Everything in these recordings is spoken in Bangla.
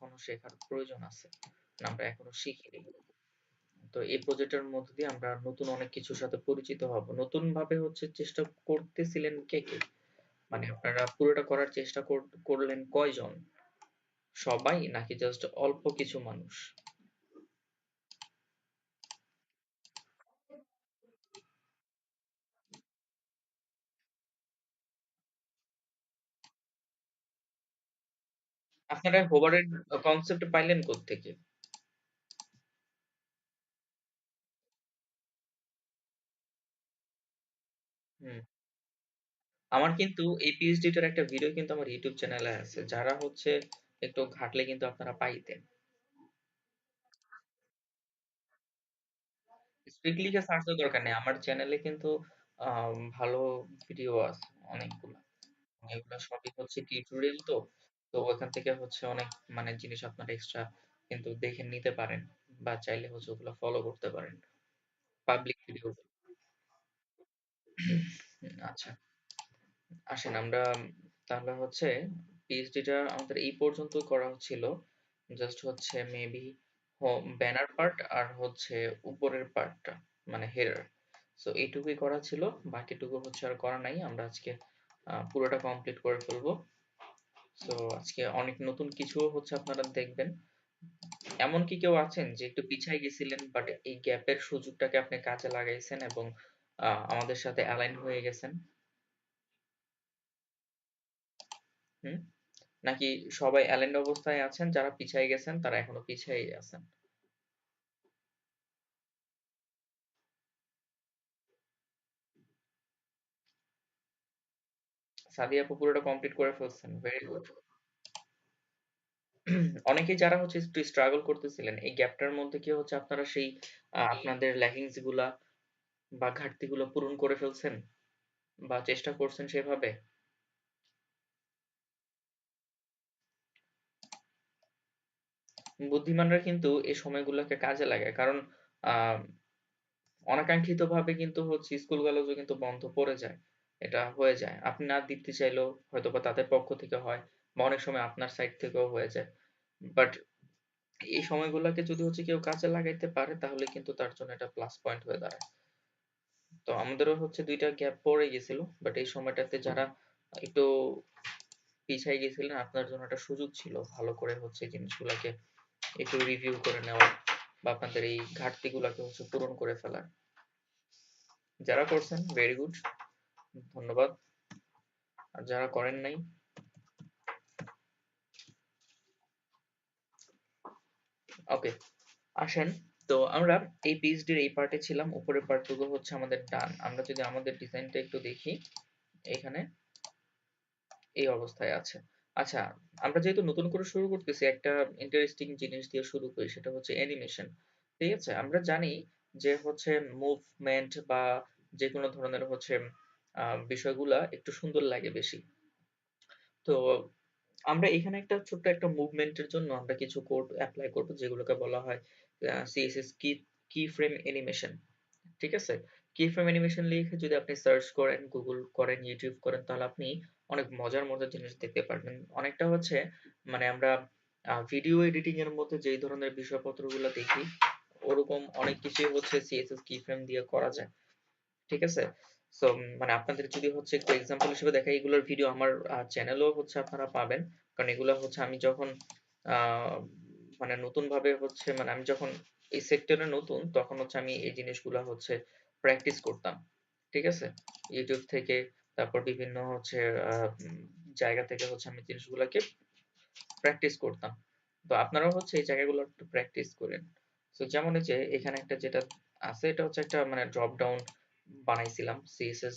এখনো শেখার প্রয়োজন আছে। আমরা এখনো শিখিনি। তো এই প্রজেক্টের মধ্য দিয়ে আমরা নতুন অনেক কিছুর সাথে পরিচিত হব। নতুন ভাবে হচ্ছে চেষ্টা করতেছিলেন কে কে? মানে আপনারা পুরোটা করার চেষ্টা করলেন কয়জন? সবাই নাকি জাস্ট অল্প কিছু মানুষ? আপনারা হোভারের কনসেপ্ট পাইলেন কোত্থেকে? হুম। আমার কিন্তু এই পিএইচডিটার একটা ভিডিও কিন্তু আমার ইউটিউব চ্যানেলে আছে। যারা হচ্ছে একটু ঘাটলে কিন্তু আপনারা পাইতেন। স্পিক লিখে সার্চ দেওয়ার দরকার নেই। আমার চ্যানেলে কিন্তু ভালো ভিডিও আছে অনেকগুলা। এগুলা সবই হচ্ছে টিউটোরিয়াল তো। তো ওখান থেকে হচ্ছে অনেক মানে জিনিস আপনারা এক্সট্রা কিন্তু দেখে নিতে পারেন বা চাইলে হচ্ছে ওগুলো ফলো করতে পারেন। Public video. আচ্ছা, আসেন আমরা তাহলে হচ্ছে পিএইচডিটা আমাদের এই পর্যন্ত করা হচ্ছিল। জাস্ট হচ্ছে মেবি ব্যানার পার্ট আর হচ্ছে উপরের পার্টটা মানে হেডার। সো এইটুকুই করা ছিল। বাকিটুকু হচ্ছে আর করা নাই। আমরা আজকে পুরোটা কমপ্লিট করে ফেলবো। সো আজকে অনেক নতুন কিছু হচ্ছে আপনারা দেখবেন। এমন কি কেউ আছেন যে একটু পিছায় গেছিলেন বাট এই গ্যাপের সুযোগটাকে আপনি কাজে লাগাইছেন এবং আমাদের সাথে অ্যালাইন হয়ে গেছেন? হুম? নাকি সবাই অ্যালাইন্ড অবস্থায় আছেন, যারা পিছায় গেছেন তারা এখনো পিছায়েই আছেন? সাদিয়া আপু পুরোটা কমপ্লিট করে ফেলছেন, ভেরি গুড। অনেকেই যারা হচ্ছে একটু স্ট্রাগল করতেছিলেন এই গ্যাপটার মধ্যে কি হচ্ছে আপনারা সেই আপনাদের ল্যাকিংস গুলা বা ঘাটতিগুলো পূরণ করে ফেলছেন বা চেষ্টা করছেন সেভাবে? বুদ্ধিমানরা কিন্তু এই সময়গুলোকে কাজে লাগায়, কারণ আহ অনাকাঙ্ক্ষিত ভাবে কিন্তু হচ্ছে স্কুল কলেজও কিন্তু বন্ধ পড়ে যায়। এটা হয়ে যায়, আপনি না দিতে চাইলেও হয়তো বা তাদের পক্ষ থেকে হয় বা অনেক সময় আপনার সাইড থেকেও হয়ে যায়। বাট এই সময়গুলোকে যদি হচ্ছে কেউ কাজে লাগাইতে পারে তাহলে কিন্তু তার জন্য এটা প্লাস পয়েন্ট হয়ে দাঁড়ায়। তো আমাদেরও হচ্ছে ২টা গ্যাপ পড়ে গেছিল, বাট এই সময়টাতে যারা একটু পিছায় গেছিলেন আপনার জন্য একটা সুযোগ ছিল ভালো করে হচ্ছে জিনিসগুলোকে একটু রিভিউ করে নেওয়ার বা আপনাদের এই ঘাটতিগুলোকে হচ্ছে পূরণ করে ফেলার। যারা করছেন ভেরি গুড, ধন্যবাদ। আর যারা করেন নাই, ওকে, আসেন। তো আমরা এই পিএইচডির এই পার্টে ছিলাম, উপরের পার্টটুকু হচ্ছে আমাদের ডান। আমরা যদি আমাদের ডিজাইনটা একটু দেখি, এখানে এই অবস্থায় আছে। আচ্ছা, আমরা যেহেতু নতুন করে শুরু করতেছি একটা ইন্টারেস্টিং জিনিস দিয়ে শুরু করি, সেটা হচ্ছে অ্যানিমেশন। ঠিক আছে? আমরা জানি যে হচ্ছে মুভমেন্ট বা যেকোনো ধরনের হচ্ছে বিষয়গুলা একটু সুন্দর লাগে বেশি। তো আমরা এখানে একটা ছোট্ট একটা মুভমেন্টের জন্য আমরা কিছু কোড এপ্লাই করব যেগুলোকে বলা হয় সিএসএস কি ফ্রেম অ্যানিমেশন। ঠিক আছে? কি ফ্রেম অ্যানিমেশন লিখে যদি আপনি সার্চ করেন, গুগল করেন, ইউটিউব করেন তাহলে আপনি অনেক মজার মজার জিনিস দেখতে পারবেন। অনেকটা হচ্ছে মানে আমরা ভিডিও এডিটিং এর মধ্যে যেই ধরনের বিষয়পত্রগুলো দেখি ওরকম অনেক কিছুই হচ্ছে সিএসএস কি ফ্রেম দিয়ে করা যায়। ঠিক আছে? সো মানে আপনাদের যদি হচ্ছে একটু এক্সাম্পল হিসেবে দেখাই, এগুলোর ভিডিও আমার চ্যানেলেও হচ্ছে আপনারা পাবেন। কারণ এগুলা হচ্ছে আমি যখন আ মানে নতুনভাবে হচ্ছে মানে আমি যখন এই সেক্টরে নতুন তখন হচ্ছে আমি এই জিনিসগুলা হচ্ছে প্র্যাকটিস করতাম। ঠিক আছে? ইউটিউব থেকে, তারপর বিভিন্ন হচ্ছে আ উম জায়গা থেকে হচ্ছে আমি জিনিসগুলাকে প্র্যাকটিস করতাম। তো আপনারাও হচ্ছে এই জায়গাগুলো একটু প্র্যাকটিস করেন। সো যেমন এই যে এখানে একটা যেটা আছে এটা হচ্ছে একটা মানে ড্রপ ডাউন বানাইছিলাম সিএসএস,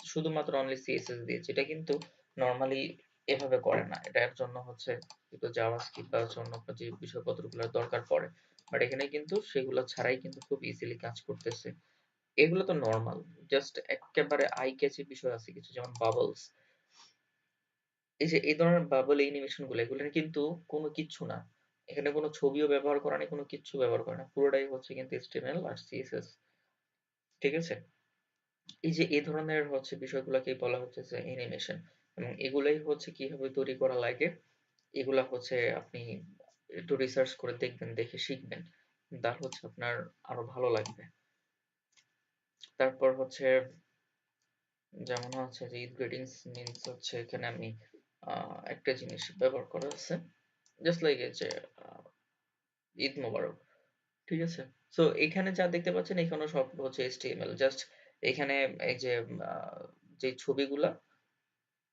শুধুমাত্র অনলি সিএসএস দিয়ে, যেটা কিন্তু নরমালি এভাবে করে না। এটার জন্য হচ্ছে একটু জাভাস্ক্রিপ্ট বা হচ্ছে অন্য যে বিষয়পত্রগুলোর দরকার পড়ে। বাট এখানে কিন্তু সেগুলো ছাড়াই কিন্তু খুব ইজিলি কাজ করতেছে। এগুলো তো নরমাল, জাস্ট একেবারে আই ক্যাচি বিষয় আছে কিছু, যেমন বাবলস। এই যে এই ধরনের বাবল অ্যানিমেশন গুলো এগুলো কিন্তু কোনো কিচ্ছু না। এখানে কোনো ছবিও ব্যবহার করা নেই, কোনো কিচ্ছু ব্যবহার করা না। পুরোটাই হচ্ছে কিন্তু HTML আর CSS। ঠিক আছে? এই যে এই ধরনের হচ্ছে বিষয়গুলোকেই বলা হচ্ছে যে অ্যানিমেশন, এবং এগুলাই হচ্ছে কিভাবে তৈরি করা লাগে এগুলা হচ্ছে আপনি একটু রিসার্চ করে দেখবেন, দেখে শিখবেন, তাহলে হচ্ছে আপনার আরো ভালো লাগবে। তারপর হচ্ছে যেমন হচ্ছে যে ঈদ গ্রিটিংস মিন্স হচ্ছে এখানে আমি একটা জিনিস ব্যবহার করা আছে, জাস্ট লাইক এই যে আহ, ঈদ মোবারক, ঠিক আছে। সো এখানে যা দেখতে পাচ্ছেন এখানে সব হচ্ছে HTML, জাস্ট এখানে এই যে আহ, যে ছবিগুলা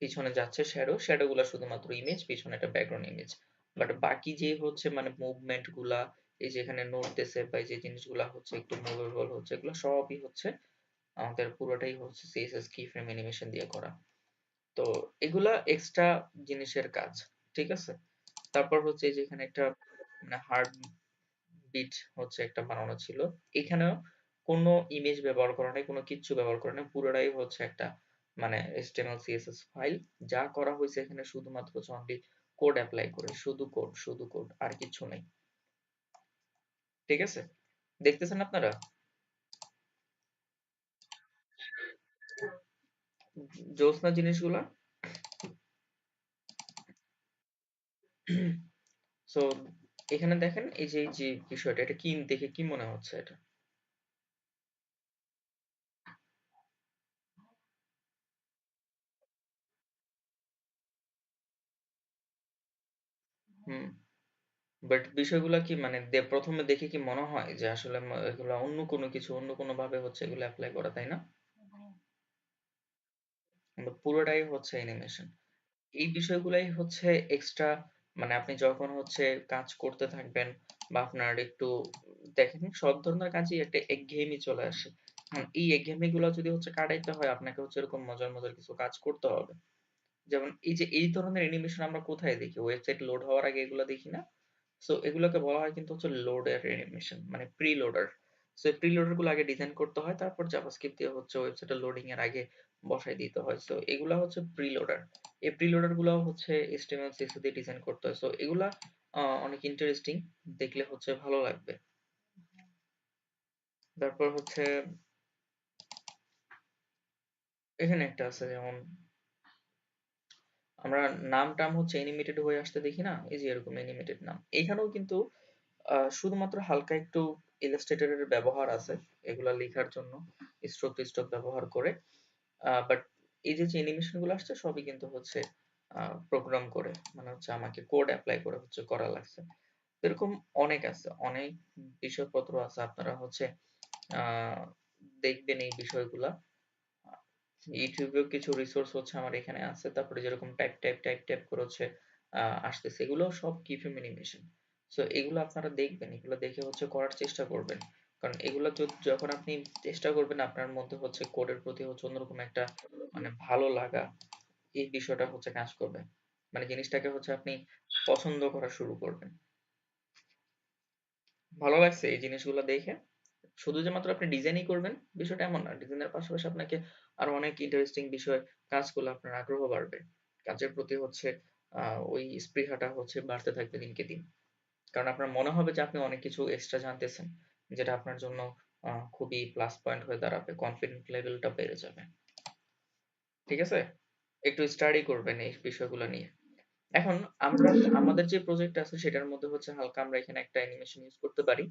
পিছনে যাচ্ছে শ্যাডো গুলা শুধুমাত্র ইমেজ, পিছনে একটা ব্যাকগ্রাউন্ড ইমেজ, বাট বাকি যে হচ্ছে মানে মুভমেন্ট গুলা, এই যে এখানে নড়তেছে বা এই যে জিনিসগুলা হচ্ছে একটু মুভেবল হচ্ছে, এগুলো সবই হচ্ছে আমাদের পুরোটাই হচ্ছে CSS কি ফ্রেম অ্যানিমেশন দিয়ে করা। তো এগুলা এক্সট্রা জিনিসের কাজ, ঠিক আছে। তারপর হচ্ছে এই যে এখানে একটা মানে হার্ট বিট হচ্ছে একটা বানানো ছিল, এখানেও কোনো ইমেজ ব্যবহার করা নেই, কোনো কিচ্ছু ব্যবহার করা নেই, পুরোটাই হচ্ছে একটা মানে HTML CSS ফাইল। যা করা হয়েছে এখানে শুধুমাত্র হচ্ছে অনলি কোড অ্যাপ্লাই করে, শুধু কোড আর কিছু নেই, ঠিক আছে। দেখতেছেন আপনারা জোসনা জিনিসগুলা? সো এখানে দেখেন এই যে বিষয়টা, এটা কি দেখে কি মনে হচ্ছে এটা? হুম, বাট বিষয়গুলা কি মানে প্রথমে দেখে কি মনে হয় যে আসলে এগুলা অন্য কোনো কিছু, অন্য কোনো ভাবে হচ্ছে এগুলো অ্যাপ্লাই করা, তাই না? কিন্তু পুরোটাই হচ্ছে অ্যানিমেশন। এই বিষয়গুলাই হচ্ছে এক্সট্রা, মানে আপনি যখন হচ্ছে কাজ করতে থাকবেন বা আপনার একটু দেখেন সব ধরনের কাজই একটা একঘেয়েমি চলে আসে। এই একঘেয়েমি গুলো যদি হচ্ছে কাটাইতে হয় আপনাকে হচ্ছে এরকম মজার মজার কিছু কাজ করতে হবে। যেমন এই যে এই ধরনের অ্যানিমেশন আমরা কোথায় দেখি? ওয়েবসাইট লোড হওয়ার আগে এগুলো দেখি না? সো এগুলোকে বলা হয় কিন্তু হচ্ছে লোডার অ্যানিমেশন, মানে প্রি লোডার। সো এই প্রি লোডার গুলো আগে ডিজাইন করতে হয়, তারপর জাভাস্ক্রিপ্ট দিয়ে হচ্ছে ওয়েবসাইটে লোডিং এর আগে বসাই দিতে হয়। সো এগুলা হচ্ছে প্রি লোডার। এই প্রি লোডার গুলো হচ্ছে HTML CSS দিয়ে ডিজাইন করতে হয়। সো এগুলা অনেক ইন্টারেস্টিং, দেখলে হচ্ছে ভালো লাগবে। তারপর হচ্ছে এখানে একটা আছে, যেমন আমরা নাম টাম হচ্ছে অ্যানিমেটেড হয়ে আসতে দেখি না, এই যে এরকম অ্যানিমেটেড নাম, এখানেও কিন্তু শুধুমাত্র হালকা একটু ইলাস্ট্রেটরের ব্যবহার আছে এগুলা লেখার জন্য, স্ট্রোক ব্যবহার করে। বাট এই যে অ্যানিমেশন গুলো আসছে সবই কিন্তু হচ্ছে প্রোগ্রাম করে, মানে হচ্ছে আমাকে কোড অ্যাপ্লাই করে হচ্ছে করা লাগছে। এরকম অনেক আছে, অনেক বিষয়পত্র আছে, আপনারা হচ্ছে আহ দেখবেন এই বিষয়গুলা। ইউটিউবেও কিছু রিসোর্স হচ্ছে আমার এখানে আছে, তারপরে যেরকম টাইপ করে হচ্ছে আসতেছে, এগুলো সব কি ফ্রেম অ্যানিমেশন। সো এগুলো আপনারা দেখবেন, এগুলো দেখে হচ্ছে করার চেষ্টা করবেন, কারণ এগুলো যখন আপনি চেষ্টা করবেন আপনার মধ্যে হচ্ছে কোডের প্রতি হচ্ছে অন্যরকম একটা মানে ভালো লাগা, এই বিষয়টা হচ্ছে কাজ করবে, মানে জিনিসটাকে হচ্ছে আপনি পছন্দ করা শুরু করবেন। ভালো লাগছে এই জিনিসগুলো দেখে? শুধু যে মাত্র আপনি ডিজাইনই করবেন বিষয়টা এমন না, ডিজাইনের পাশাপাশি আপনাকে আরো অনেক ইন্টারেস্টিং বিষয় কাজ করলে আপনার আগ্রহ বাড়বে, কাজের প্রতি হচ্ছে ওই স্পৃহাটা হচ্ছে বাড়তে থাকবে দিনকে দিন, কারণ আপনার মনে হবে যে আপনি অনেক কিছু এক্সট্রা জানতেছেন, যেটা আপনার জন্য খুবই প্লাস পয়েন্ট হয়ে দাঁড়াবে, কনফিডেন্ট লেভেলটা বেড়ে যাবে, ঠিক আছে। একটু স্টাডি করবেন এই বিষয়গুলো নিয়ে। এখন আমরা আমাদের যে প্রজেক্ট আছে সেটার মধ্যে হচ্ছে হালকা আমরা এখানে একটা অ্যানিমেশন ইউজ করতে পারি।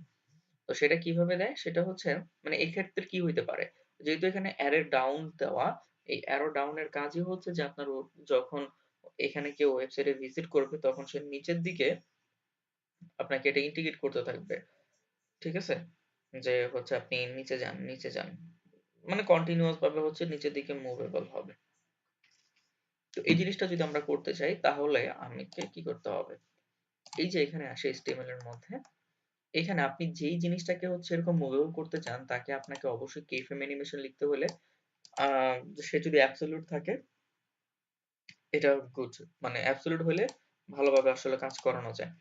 তো সেটা কিভাবে দেয় সেটা হচ্ছে মানে এক্ষেত্রে কি হইতে পারে, যেহেতু এখানে অ্যারো ডাউন দেওয়া, এই অ্যারো ডাউন এর কাজই হচ্ছে যে আপনার যখন এখানে কেউ ওয়েবসাইটে ভিজিট করবে তখন সে নিচের দিকে আপনাকে এটা ইন্টিগ্রেট করতে থাকবে, ঠিক আছে, যে হচ্ছে আপনি নিচে যান, মানে কন্টিনিউয়াস ভাবে হচ্ছে নিচের দিকে মুভেবল হবে। তো এই জিনিসটা যদি আমরা করতে চাই তাহলে আমাকে কি করতে হবে, এই যে এখানে আসে HTML এর মধ্যে, এখানে আপনি যেই জিনিসটাকে হচ্ছে এরকম মুভেবল করতে চান তাকে আপনাকে অবশ্যই keyframe অ্যানিমেশন লিখতে হলে সে যদি অ্যাবসলিউট থাকে এটা গুড, মানে অ্যাবসলিউট হলে ভালোভাবে আসলে কাজ করানো যায়।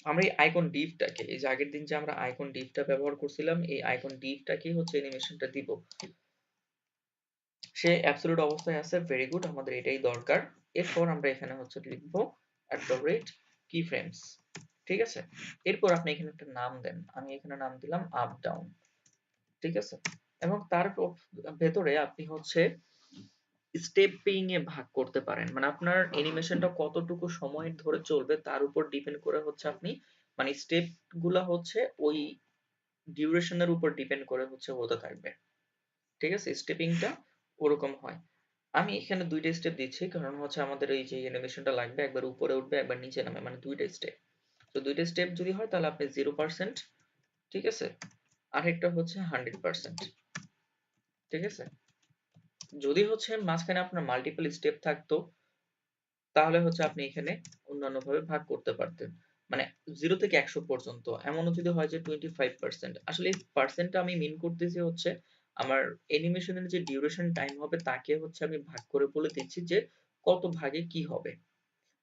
আমরা এই আইকন ডিভটাকে, এই যে আগের দিন যে আমরা আইকন ডিভটা ব্যবহার করছিলাম, এই আইকন ডিভটাকেই হচ্ছে অ্যানিমেশনটা দিব, সে অ্যাবসলিউট অবস্থায় আছে, ভেরি গুড, আমাদের এটাই দরকার। এরপর আমরা এখানে হচ্ছে লিখবো @keyframes, ঠিক আছে। এরপর আপনি এখানে একটা নাম দেন, আমি এখানে নাম দিলাম আপ ডাউন, ঠিক আছে। এবং তার ভেতরে আপনি হচ্ছে স্টেপিং এ ভাগ করতে পারেন, মানে আপনার অ্যানিমেশনটা কতটুকু সময় ধরে চলবে তার উপর ডিপেন্ড করে হচ্ছে আপনি, মানে স্টেপ গুলা হচ্ছে ওই ডিউরেশনের উপর ডিপেন্ড করে হচ্ছে হতে থাকবে। ঠিক আছে, স্টেপিংটা ওরকম হয়। আমি এখানে দুইটা স্টেপ দিচ্ছি কারণ হচ্ছে আমাদের এই যে অ্যানিমেশনটা লাগবে, একবার উপরে উঠবে একবার নিচে নামে, মানে দুইটা স্টেপ। তো দুইটা স্টেপ যদি হয় তাহলে আপনি 0%, ঠিক আছে, আরেকটা হচ্ছে 100%। ঠিক আছে, যদি হচ্ছে মাঝখানে আপনার মাল্টিপল স্টেপ থাকতো তাহলে হচ্ছে আপনি এখানে অন্যান্য ভাবে ভাগ করতে পারতেন, মানে 0 থেকে 100 পর্যন্ত। এমনও যদি হয় যে 25%, আসলে এই পার্সেন্টটা আমি মিন করতেছি হচ্ছে আমার অ্যানিমেশনের যে ডিউরেশন টাইম হবে তাকে হচ্ছে আমি ভাগ করে বলে দিচ্ছি যে কত ভাগে কি হবে।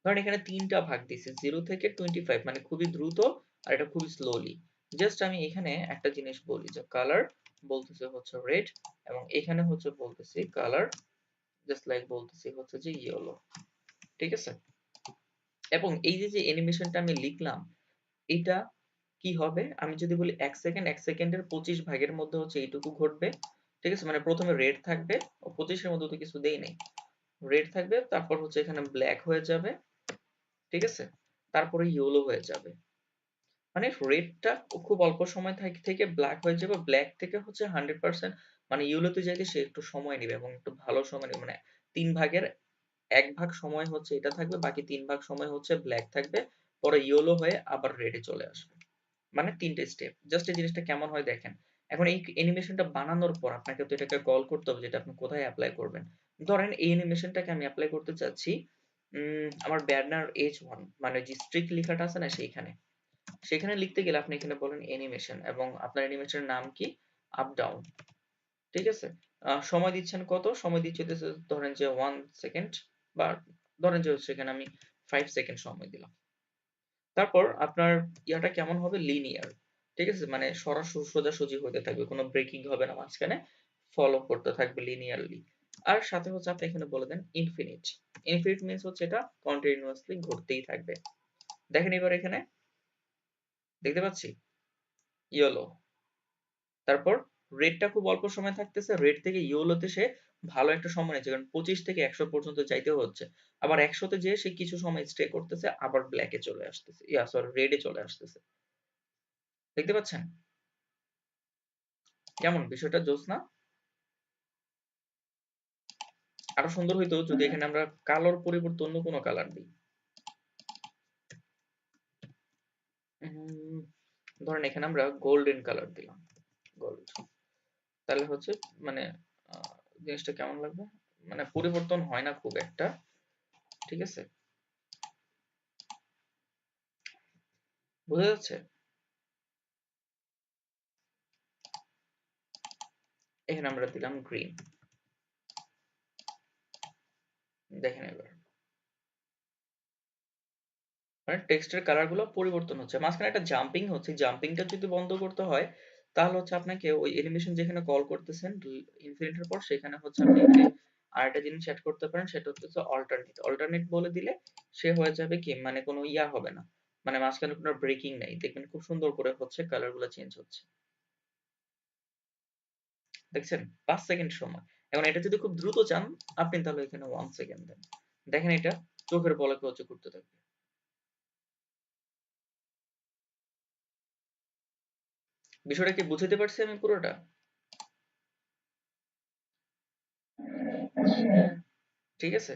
কারণ এখানে তিনটা ভাগ দিছে, 0 থেকে 25, মানে খুবই দ্রুত আর এটা খুবই স্লোলি। জাস্ট আমি এখানে একটা জিনিস বলি যে কালার বলতেছে হচ্ছে রেড, এবং এখানে হচ্ছে বলতেছি কালার জাস্ট লাইক বলতেছি হচ্ছে যে ইয়েলো। ঠিক আছে, এবং এই যে যে অ্যানিমেশনটা আমি লিখলাম এটা কি হবে, আমি যদি বলি 1 সেকেন্ড, 1 সেকেন্ডের 25 ভাগের মধ্যে হচ্ছে এইটুকু ঘটবে। ঠিক আছে, মানে প্রথমে রেড থাকবে, 25 এর মধ্যে তো কিছু দেই নাই, রেড থাকবে, তারপর হচ্ছে এখানে ব্ল্যাক হয়ে যাবে, ঠিক আছে, তারপরে ইয়েলো হয়ে যাবে। মানে রেডটা খুব অল্প সময় থেকে ব্ল্যাক হয়ে যাবে, ব্ল্যাক থেকে হচ্ছে 100%, মানে ইয়েলোতে যাইতে সে একটু সময় নেবে এবং একটু ভালো সময় নেবে, মানে 3 ভাগের 1 ভাগ সময় হচ্ছে এটা থাকবে, বাকি 3 ভাগ সময় হচ্ছে ব্ল্যাক থাকবে, পরে ইয়েলো হয়ে আবার রেডে চলে আসবে। মানে 3 টে স্টেপ। জাস্ট এই জিনিসটা কেমন হয় দেখেন। এখন এই অ্যানিমেশনটা বানানোর পর আপনাকে তো এটাকে কল করতে হবে যেটা আপনি কোথায় এপ্লাই করবেন। ধরেন এই অ্যানিমেশনটাকে আমি এপ্লাই করতে চাচ্ছি আমার ব্যানার H1, মানে যে স্ট্রিক লেখাটা আছে না সেইখানে। সেখানে লিখতে গেলে আপনি এখানে বলেন অ্যানিমেশন এবং আপনার অ্যানিমেশনের নাম কি? Up down. ঠিক আছে? সময় দিচ্ছেন কত? সময় দিচ্ছি হচ্ছে ধরেন যে 1 সেকেন্ড, বা ধরেন যে সেখানে আমি 5 সেকেন্ড সময় দিলাম। তারপর আপনার ইয়াটা কেমন হবে? লিনিয়ার। ঠিক আছে? মানে সোজাসুজি হতে থাকবে। কোনো ব্রেকিং হবে না মাঝখানে। ফলো করতে থাকবে লিনিয়ারলি। আর সাথে হচ্ছে আপনি এখানে বলে দেন ইনফিনিট। ইনফিনিট মিনস হচ্ছে এটা কন্টিনিউয়াসলি ঘটতেই থাকবে। দেখেন এবার এখানে দেখতে পাচ্ছি ইয়েলো। তারপর রেডটা খুব অল্প সময় থাকতেছে, রেড থেকে ইয়েলোতে সে ভালো একটা সময় নিচ্ছে, কারণ 25 থেকে 100 পর্যন্ত যাইতে হচ্ছে। আবার 100 তে যেয়ে সে কিছু সময় স্টে করতেছে, আবার ব্ল্যাকে চলে আসতেছে, সরি রেডে চলে আসতেছে। দেখতে পাচ্ছেন কেমন বিষয়টা? জোস না? আরো সুন্দর হইতো যদি এখানে আমরা কালোর পরিবর্তে অন্য কোনো কালার দিই। ধরেন এখানে আমরা গোল্ডেন কালার দিলাম, গোল্ড। তাহলে হচ্ছে মানে জিনিসটা কেমন লাগবে? মানে পরিবর্তন হয় না খুব একটা। ঠিক আছে, বোঝা যাচ্ছে? এখানে আমরা দিলাম গ্রিন। দেখেন এবার মানে টেক্সটের কালার গুলো পরিবর্তন হচ্ছে, মাঝখানে একটা জাম্পিং হচ্ছে, জাম্পিংটা যদি বন্ধ করতে হয় তাহলে হচ্ছে আপনাকে ওই অ্যানিমেশন যেখানে কল করতেছেন ইনফিনিটের পর সেখানে হচ্ছে আপনি এখানে আরেকটা জিনিস অ্যাড করতে পারেন, সেটা হচ্ছে অল্টারনেট। অল্টারনেট বলে দিলে সে হয়ে যাবে কি, মানে কোনো ইয়া হবে না, মানে মাঝখানে কোনো ব্রেকিং নাই, দেখবেন খুব সুন্দর করে হচ্ছে কালার গুলো চেঞ্জ হচ্ছে। দেখছেন 5 সেকেন্ড সময়। এখন এটা যদি খুব দ্রুত চান আপনি তাহলে এখানে 1 সেকেন্ড দেন, দেখেন এটা চোখের পলকে হচ্ছে ঘুরতে থাকবে। বিষয়টা কি বুঝতে পারছি আমি পুরোটা? ঠিক আছে,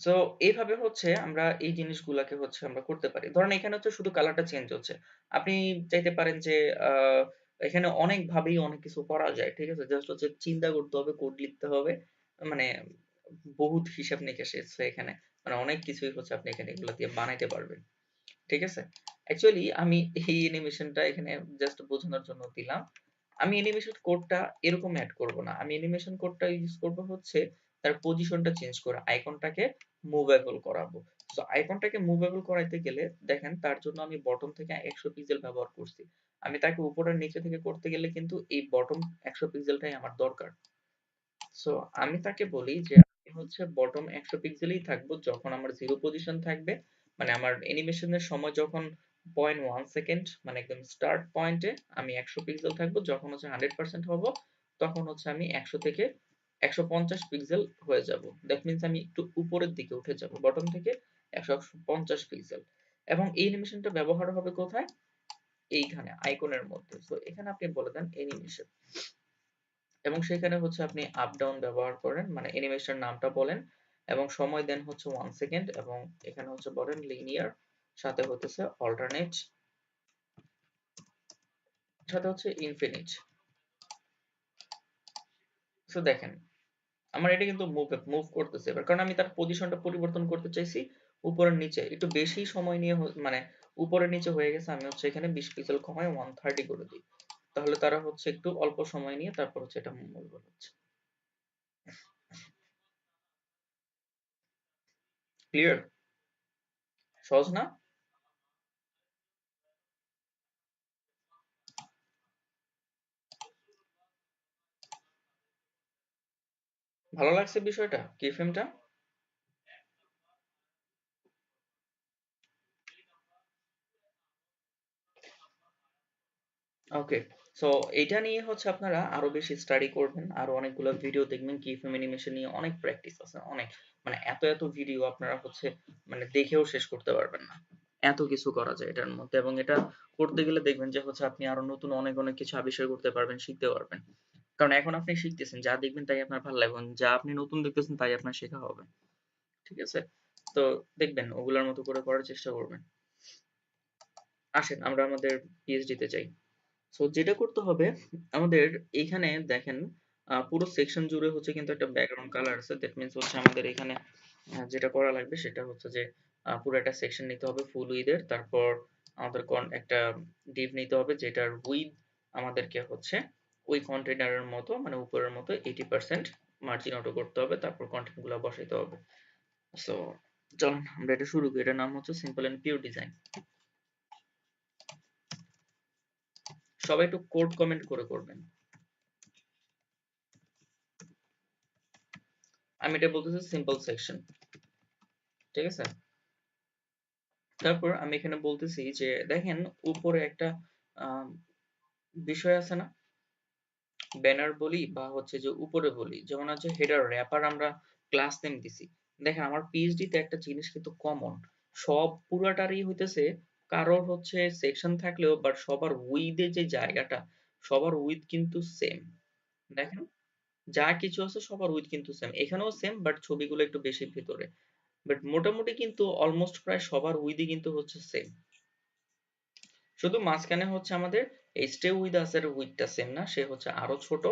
সো এইভাবে হচ্ছে আমরা এই জিনিসগুলাকে হচ্ছে আমরা করতে পারি। ধরেন এখানে হচ্ছে শুধু কালারটা চেঞ্জ হচ্ছে, আপনি চাইতে পারেন যে এখানে অনেক ভাবেই অনেক কিছু করা যায়। ঠিক আছে, জাস্ট হচ্ছে চিন্তা করতে হবে, কোড লিখতে হবে, মানে বহুত হিসাব নিকেশ আছে এখানে, মানে অনেক কিছুই হচ্ছে আপনি এখানে এগুলা দিয়ে বানাইতে পারবেন। ঠিক আছে, অ্যাকচুয়ালি আমি এই অ্যানিমেশনটা এখানে জাস্ট বোঝানোর জন্য দিলাম। আমি অ্যানিমেশন কোডটা এরকম অ্যাড করব না, আমি অ্যানিমেশন কোডটা ইউজ করব হচ্ছে তার পজিশনটা চেঞ্জ করে আইকনটাকে মুভেবল করাবো। সো আইকনটাকে মুভেবল করাইতে গেলে দেখেন তার জন্য আমি বটম থেকে 100 পিক্সেল ব্যবহার করছি। আমি তাকে উপর আর নিচে থেকে করতে গেলে কিন্তু এই বটম 100 পিক্সেলটাই আমার দরকার। সো আমি তাকে বলি যে আমি হচ্ছে বটম 100 পিক্সেলেই থাকবো যখন আমার জিরো পজিশন থাকবে, মানে আমার অ্যানিমেশনের সময় যখন 0.1 সেকেন্ড, মানে একদম স্টার্ট পয়েন্টে আমি 100 পিক্সেল থাকবো, যখন হচ্ছে 100% হবো তখন হচ্ছে আমি 100 থেকে 150 পিক্সেল হয়ে যাব। দ্যাট মিন্স আমি একটু উপরের দিকে উঠে যাব, বটম থেকে 150 পিক্সেল। এবং এই অ্যানিমেশনটা ব্যবহার হবে কোথায়? এইখানে আইকনের মধ্যে। সো এখানে আপনি বলে দেন অ্যানিমেশন, এবং সেখানে হচ্ছে আপনি আপ ডাউন ব্যবহার করেন, মানে অ্যানিমেশন নামটা বলেন এবং সময় দেন হচ্ছে 1 সেকেন্ড, এবং এখানে হচ্ছে বলেন লিনিয়ার, সাথে হতেছে অল্টারনেট, সাথে হচ্ছে ইনফিনিট। সো দেখেন আমার এটা কিন্তু মুভ করতেছে এবার, কারণ আমি তার পজিশনটা পরিবর্তন করতে চাইছি উপরের নিচে একটু বেশি সময় নিয়ে, মানে উপরের নিচে হয়ে গেছে, আমি হচ্ছে এখানে 20 পিক্সেল কমায় 130 করে দিই, তাহলে তারা হচ্ছে একটু অল্প সময় নিয়ে তারপর হচ্ছে এটা মুভ হচ্ছে। ক্লিয়ার? সহজ না? ভালো লাগছে বিষয়টা, কি ফ্রেমটা? ওকে, সো এটা নিয়ে হচ্ছে আপনারা আরো বেশি স্টাডি করবেন, আরো অনেকগুলো ভিডিও দেখবেন, কি ফ্রেম অ্যানিমেশন নিয়ে অনেক প্র্যাকটিস আছে, অনেক, মানে এত এত ভিডিও আপনারা হচ্ছে মানে দেখেও শেষ করতে পারবেন না, এত কিছু করা যায় এটার মধ্যে। এবং এটা করতে গেলে দেখবেন যে হচ্ছে আপনি আরো নতুন অনেক অনেক কিছু আবিষ্কার করতে পারবেন, শিখতে পারবেন। কারণ এখন আপনি শিখতেছেন, যা দেখবেন তাই আপনার ভালো লাগবে, যা আপনি নতুন দেখতেছেন তাই আপনার শেখা হবে। ঠিক আছে? তো দেখবেন ওগুলোর মতো করে করার চেষ্টা করবেন। আসেন আমরা আমাদের পিএইচডি তে যাই। সো যেটা করতে হবে আমাদের, এইখানে দেখেন পুরো সেকশন জুড়ে হচ্ছে কিন্তু একটা ব্যাকগ্রাউন্ড কালার আছে, দ্যাট মিন্স হচ্ছে আমাদের এখানে যেটা করা লাগবে সেটা হচ্ছে যে পুরো একটা সেকশন নিতে হবে ফুল উইডের, তারপর আমাদের একটা ডিভ নিতে হবে যেটার উইড আমাদেরকে হচ্ছে ওই কন্টেনারের মতো, মানে উপরের মতো 80% মার্জিন অটো করতে হবে, তারপর কন্টেন্ট গুলো বসাইতে হবে। সো চলুন আমরা এটা শুরু করি। এটার নাম হচ্ছে সিম্পল এন্ড পিওর ডিজাইন। সবাই একটু কোড কমেন্ট করে করবেন। আমি এটা বলতেছি সিম্পল সেকশন, ঠিক আছে? তারপর আমি এখানে বলতেছি যে দেখেন উপরে একটা আহ, বিষয় আছে না, ব্যানার বলি বা হচ্ছে যে উপরে বলি, যেমন হচ্ছে হেডার র্যাপার আমরা ক্লাস নেম দিছি। দেখেন আমার পিএইচডি তে একটা জিনিস কিন্তু কমন, সব পুরাটারই হইতেছে, কারোর হচ্ছে সেকশন থাকলেও বাট সবার উইথ যে জায়গাটা, সবার উইথ কিন্তু সেম। দেখেন যা কিছু আছে সবার উইথ কিন্তু সেম, এখানেও সেম বাট ছবিগুলো একটু বেশি ভিতরে, বাট মোটামুটি কিন্তু অলমোস্ট প্রায় সবার উইথই কিন্তু হচ্ছে সেম। শুধু মাঝখানে হচ্ছে আমাদের এই স্টে উইথ আস এর উইথটা সেম না, সে হচ্ছে আরো ছোট,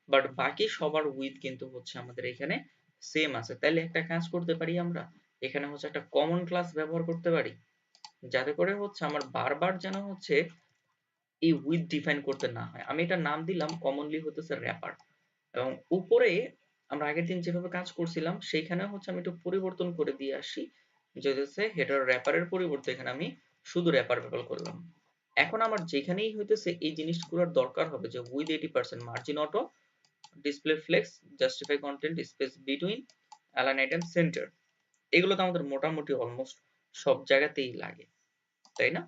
বাট বাকি সবার উইথ কিন্তু হচ্ছে আমাদের এখানে সেম আছে। তাইলে একটা কাজ করতে পারি আমরা, এখানে হচ্ছে একটা কমন ক্লাস ব্যবহার করতে পারি, যাতে করে হচ্ছে আমার বারবার যেন হচ্ছে এই উইথ ডিফাইন করতে না হয়। আমি এটা নাম দিলাম কমনলি হতেছে র্যাপার, এবং উপরে আমরা আগের দিন যেভাবে কাজ করছিলাম সেইখানে হচ্ছে আমি একটু পরিবর্তন করে দিয়ে আসি, যে হচ্ছে হেডার র্যাপারের পরিবর্তে এখানে আমি শুধু র্যাপার ব্যবহার করলাম। এখন আমার যেখানেই হইতেছে এই জিনিসগুলোর দরকার হবে যে with 80% margin auto, display flakes, justify content, space between, align item, centre, এগুলো তো আমাদের মোটামুটি অলমোস্ট সব জায়গাতেই লাগে, তাই না?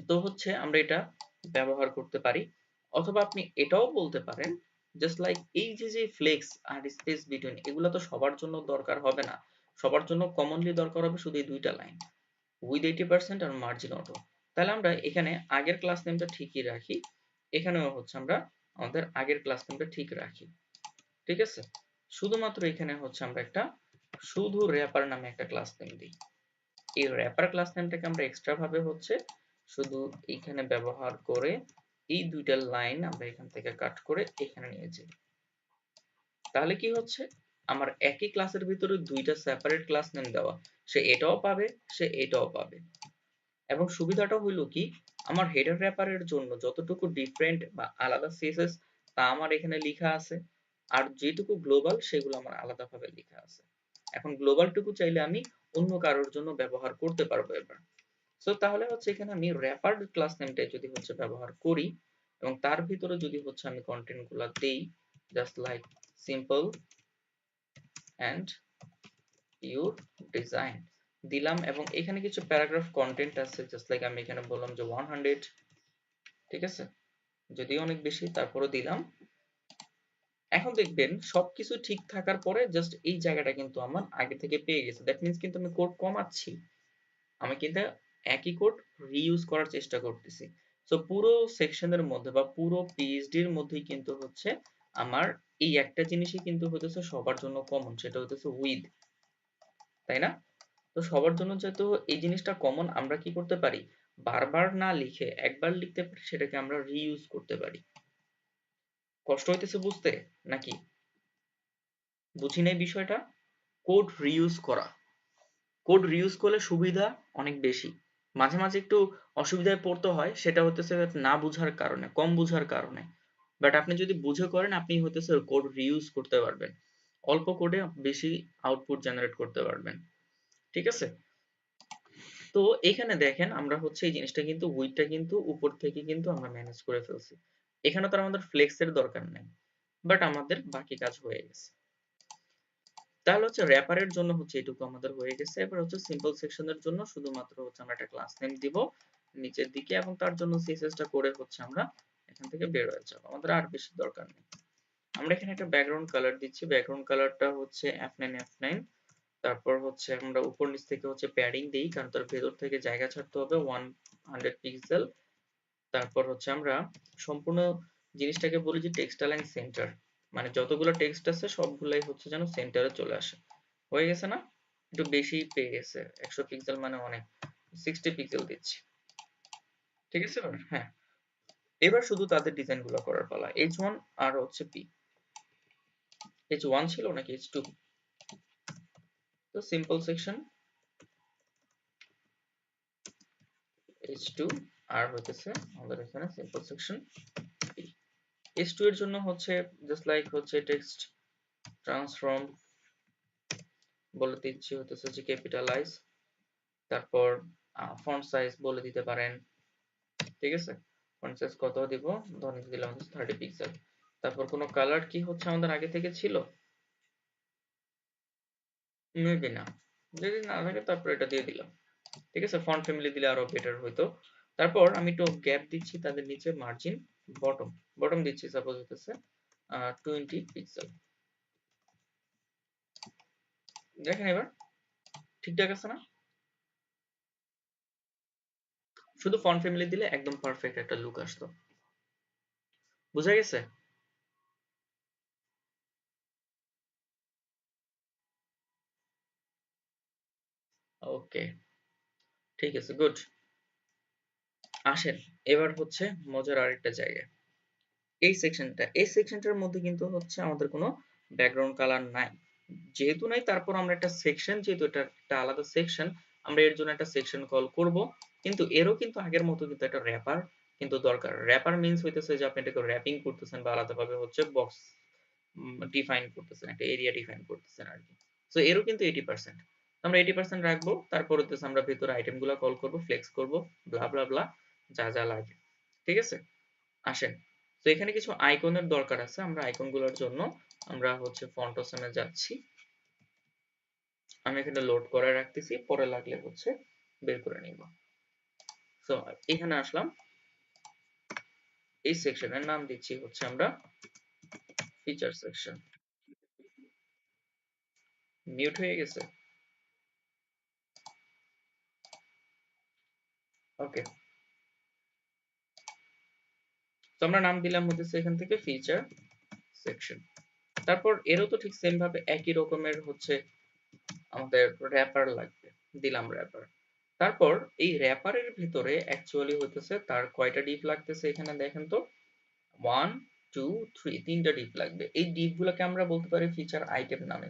তো হচ্ছে আমরা এটা ব্যবহার করতে পারি, অথবা আপনি এটাও বলতে পারেন জাস্ট লাইক এই যে যে ফ্লেক্স আর স্পেস বিটুইন, এগুলো তো সবার জন্য দরকার হবে না, সবার জন্য কমনলি দরকার হবে শুধু এই দুইটা লাইন, উইথ 80% আর মার্জিন অটো। তাহলে আমরা এখানে আগের ক্লাস নেমটা ঠিকই রাখি, এখানেও হচ্ছে আমরা আমাদের আগের ক্লাস নেমটা ঠিক রাখি, ঠিক আছে? শুধুমাত্র এখানে হচ্ছে আমরা একটা শুধু র্যাপার নামে একটা ক্লাস নেম দিই। এই র্যাপার ক্লাস নেমটাকে আমরা এক্সট্রা ভাবে হচ্ছে শুধু এইখানে ব্যবহার করে এই দুইটা লাইন আমরা এখান থেকে কাট করে এখানে নিয়ে যাই। তাহলে কি হচ্ছে, আমার একই ক্লাসের ভিতরে দুইটা সেপারেট ক্লাস নেম দেওয়া, সে এটাও পাবে, সে এটাও পাবে। এবং সুবিধাটা হইলো কি, আমার হেডার র্যাপারের জন্য যতটুকু ডিফারেন্ট বা আলাদা সিএসএস তা আমার এখানে লেখা আছে, আর যেটুকু গ্লোবাল সেগুলো আমার আলাদাভাবে লেখা আছে। এখন গ্লোবাল টুকু চাইলে আমি অন্য কারোর জন্য ব্যবহার করতে পারবো এবার। সো তাহলে হচ্ছে এখানে আমি র্যাপার ক্লাস নেমটাই যদি হচ্ছে ব্যবহার করি, এবং তার ভিতরে যদি হচ্ছে আমি কন্টেন্ট গুলা দেই just like simple and pure design দিলাম, এবং এখানে কিছু প্যারাগ্রাফ কন্টেন্ট আছে জাস্ট লাইক আমি এখানে বললাম যে 100, ঠিক আছে, যদিও অনেক বেশি তারপরও দিলাম। এখন দেখবেন সবকিছু ঠিক থাকার পরে জাস্ট এই জায়গাটা কিন্তু আমার আগে থেকে পেয়ে গেছে, দ্যাট মিন্স কিন্তু আমি কোড কমাচ্ছি, আমি কিন্তু একই কোড রিইউজ করার চেষ্টা করতেছি। সো পুরো সেকশনের মধ্যে বা পুরো পিএইচডির মধ্যেই কিন্তু হচ্ছে আমার এই একটা জিনিসই কিন্তু হতেছে সবার জন্য কমন, সেটা হতেছে উইথ, তাই না? তো সবার জন্য যেহেতু এই জিনিসটা কমন, আমরা কি করতে পারি, বারবার না লিখে একবার লিখতে পারি, সেটাকে আমরা রিইউজ করতে পারি। কষ্ট হইতেছে বুঝতে নাকি? বুঝি নাই বিষয়টা। কোড রিইউজ করা, কোড রিইউজ করলে সুবিধা অনেক বেশি, মাঝে মাঝে একটু অসুবিধায় পড়তে হয়, সেটা হতেছে না বুঝার কারণে, কম বুঝার কারণে। বাট আপনি যদি বুঝে করেন, আপনি হতেছে কোড রিইউজ করতে পারবেন, অল্প কোডে বেশি আউটপুট জেনারেট করতে পারবেন। ঠিক আছে? তো এখানে দেখেন আমরা হচ্ছে এই জিনিসটা কিন্তু উইডটা কিন্তু উপর থেকে কিন্তু আমরা ম্যানেজ করে ফেলছি, এখানে তো আর আমাদের ফ্লেক্স এর দরকার নেই, বাট আমাদের বাকি কাজ হয়ে গেছে। তাহলে হচ্ছে র্যাপারের জন্য হচ্ছে এটুকু আমাদের হয়ে গেছে। এবার হচ্ছে সিম্পল সেকশনের জন্য শুধুমাত্র হচ্ছে আমরা একটা ক্লাস নেম দিব নিচের দিকে, এবং তার জন্য সিএসএস টা করে হচ্ছে আমরা এখান থেকে বের হয়ে যাব, আমাদের আর বেশি দরকার নেই। আমরা এখানে একটা ব্যাকগ্রাউন্ড কালার দিচ্ছি, ব্যাকগ্রাউন্ড কালারটা হচ্ছে F9 তারপর হচ্ছে আমরা উপর নিচ থেকে হচ্ছে প্যাডিং দেই, কারণ তার ভেতর থেকে জায়গা ছাড়তে হবে 100 পিক্সেল। তারপর হচ্ছে আমরা সম্পূর্ণ জিনিসটাকে বলি যে টেক্সট অ্যালাইন সেন্টার, মানে যতগুলো টেক্সট আছে সবগুলাই হচ্ছে যেন সেন্টারে চলে আসে। হয়ে গেছে না? একটু বেশি পেয়ে গেছে, 100 পিক্সেল মানে অনেক, 60 পিক্সেল দিচ্ছি। ঠিক আছে? হ্যাঁ, এবার শুধু তাদের ডিজাইন গুলো করার পালা। H1 আর হচ্ছে P, H1 ছিল নাকি H2? তো সিম্পল সেকশন H2 আর হইতেছে আমাদের এখানে সিম্পল সেকশন P। H2 এর জন্য হচ্ছে জাস্ট লাইক হচ্ছে টেক্সট ট্রান্সফর্ম বলে দিচ্ছি হতেছে যে ক্যাপিটালাইজ, তারপর ফন্ট সাইজ বলে দিতে পারেন। ঠিক আছে? ফন্ট সাইজ কত দিব, ধরে দিলাম 30 পিক্সেল। তারপর কোনো কালার কি হচ্ছে আমাদের আগে থেকে ছিল, মেবি না, যদি না থাকে তারপর এটা দিয়ে দিলাম। ঠিক আছে? ফন্ট ফ্যামিলি দিলে আরো বেটার হইতো। তারপর আমি একটু গ্যাপ দিচ্ছি তাদের নিচে, মার্জিন বটম, বটম দিচ্ছি সাপোজ হতেছে 20 পিক্সেল। দেখেন এবার ঠিকঠাক আছে না? শুধু ফন্ট ফ্যামিলি দিলে একদম পারফেক্ট একটা লুক আসতো। বুঝা গেছে? ওকে, ঠিক আছে, গুড। আসেন এবার হচ্ছে মজার আরেকটা জায়গা, এই সেকশনটার মধ্যে কিন্তু হচ্ছে আমাদের কোনো ব্যাকগ্রাউন্ড কালার নাই, যেহেতু নাই তারপর আমরা একটা সেকশন, যেহেতু এটা একটা আলাদা সেকশন, আমরা এর জন্য একটা সেকশন কল করব। কিন্তু এরও কিন্তু আগের মতো কিন্তু একটা র্যাপার কিন্তু দরকার। র্যাপার মিন্স হইতেছে যে আপনি এটাকে র্যাপিং করতেছেন বা আলাদাভাবে হচ্ছে বক্স ডিফাইন করতেছেন, একটা এরিয়া ডিফাইন করতেছেন আর কি। সো এরও কিন্তু 80%, আমরা 80% রাখবো, তারপর হচ্ছে আমরা ভেতরে আইটেম গুলা কল করব, ফ্লেক্স করব, ব্লা ব্লা ব্লা, যা যা লাগে। ঠিক আছে? আসেন, তো এখানে কিছু আইকনের দরকার আছে, আমরা আইকন গুলোর জন্য আমরা হচ্ছে ফন্ট অপশনে যাচ্ছি, আমি এখানে লোড করে রাখতেছি, পরে লাগলে হচ্ছে বের করে নিব। সো এখানে আসলাম, এই সেকশনের নাম দিচ্ছি হচ্ছে আমরা ফিচার সেকশন। মিউট হয়ে গেছে? ওকে, তো আমরা নাম দিলাম হচ্ছে এখান থেকে ফিচার সেকশন। তারপর এরও তো ঠিক সেম ভাবে একই রকমের হচ্ছে আমাদের র্যাপার লাগবে, দিলাম র্যাপার। তারপর এই র্যাপারের ভিতরে অ্যাকচুয়ালি হইতেছে তার কয়টা ডিপ লাগতেছে এখানে দেখেন তো, 1 2 3, তিনটা ডিপ লাগবে। এই ডিপ গুলোকে আমরা বলতে পারি ফিচার আইটেম নামে,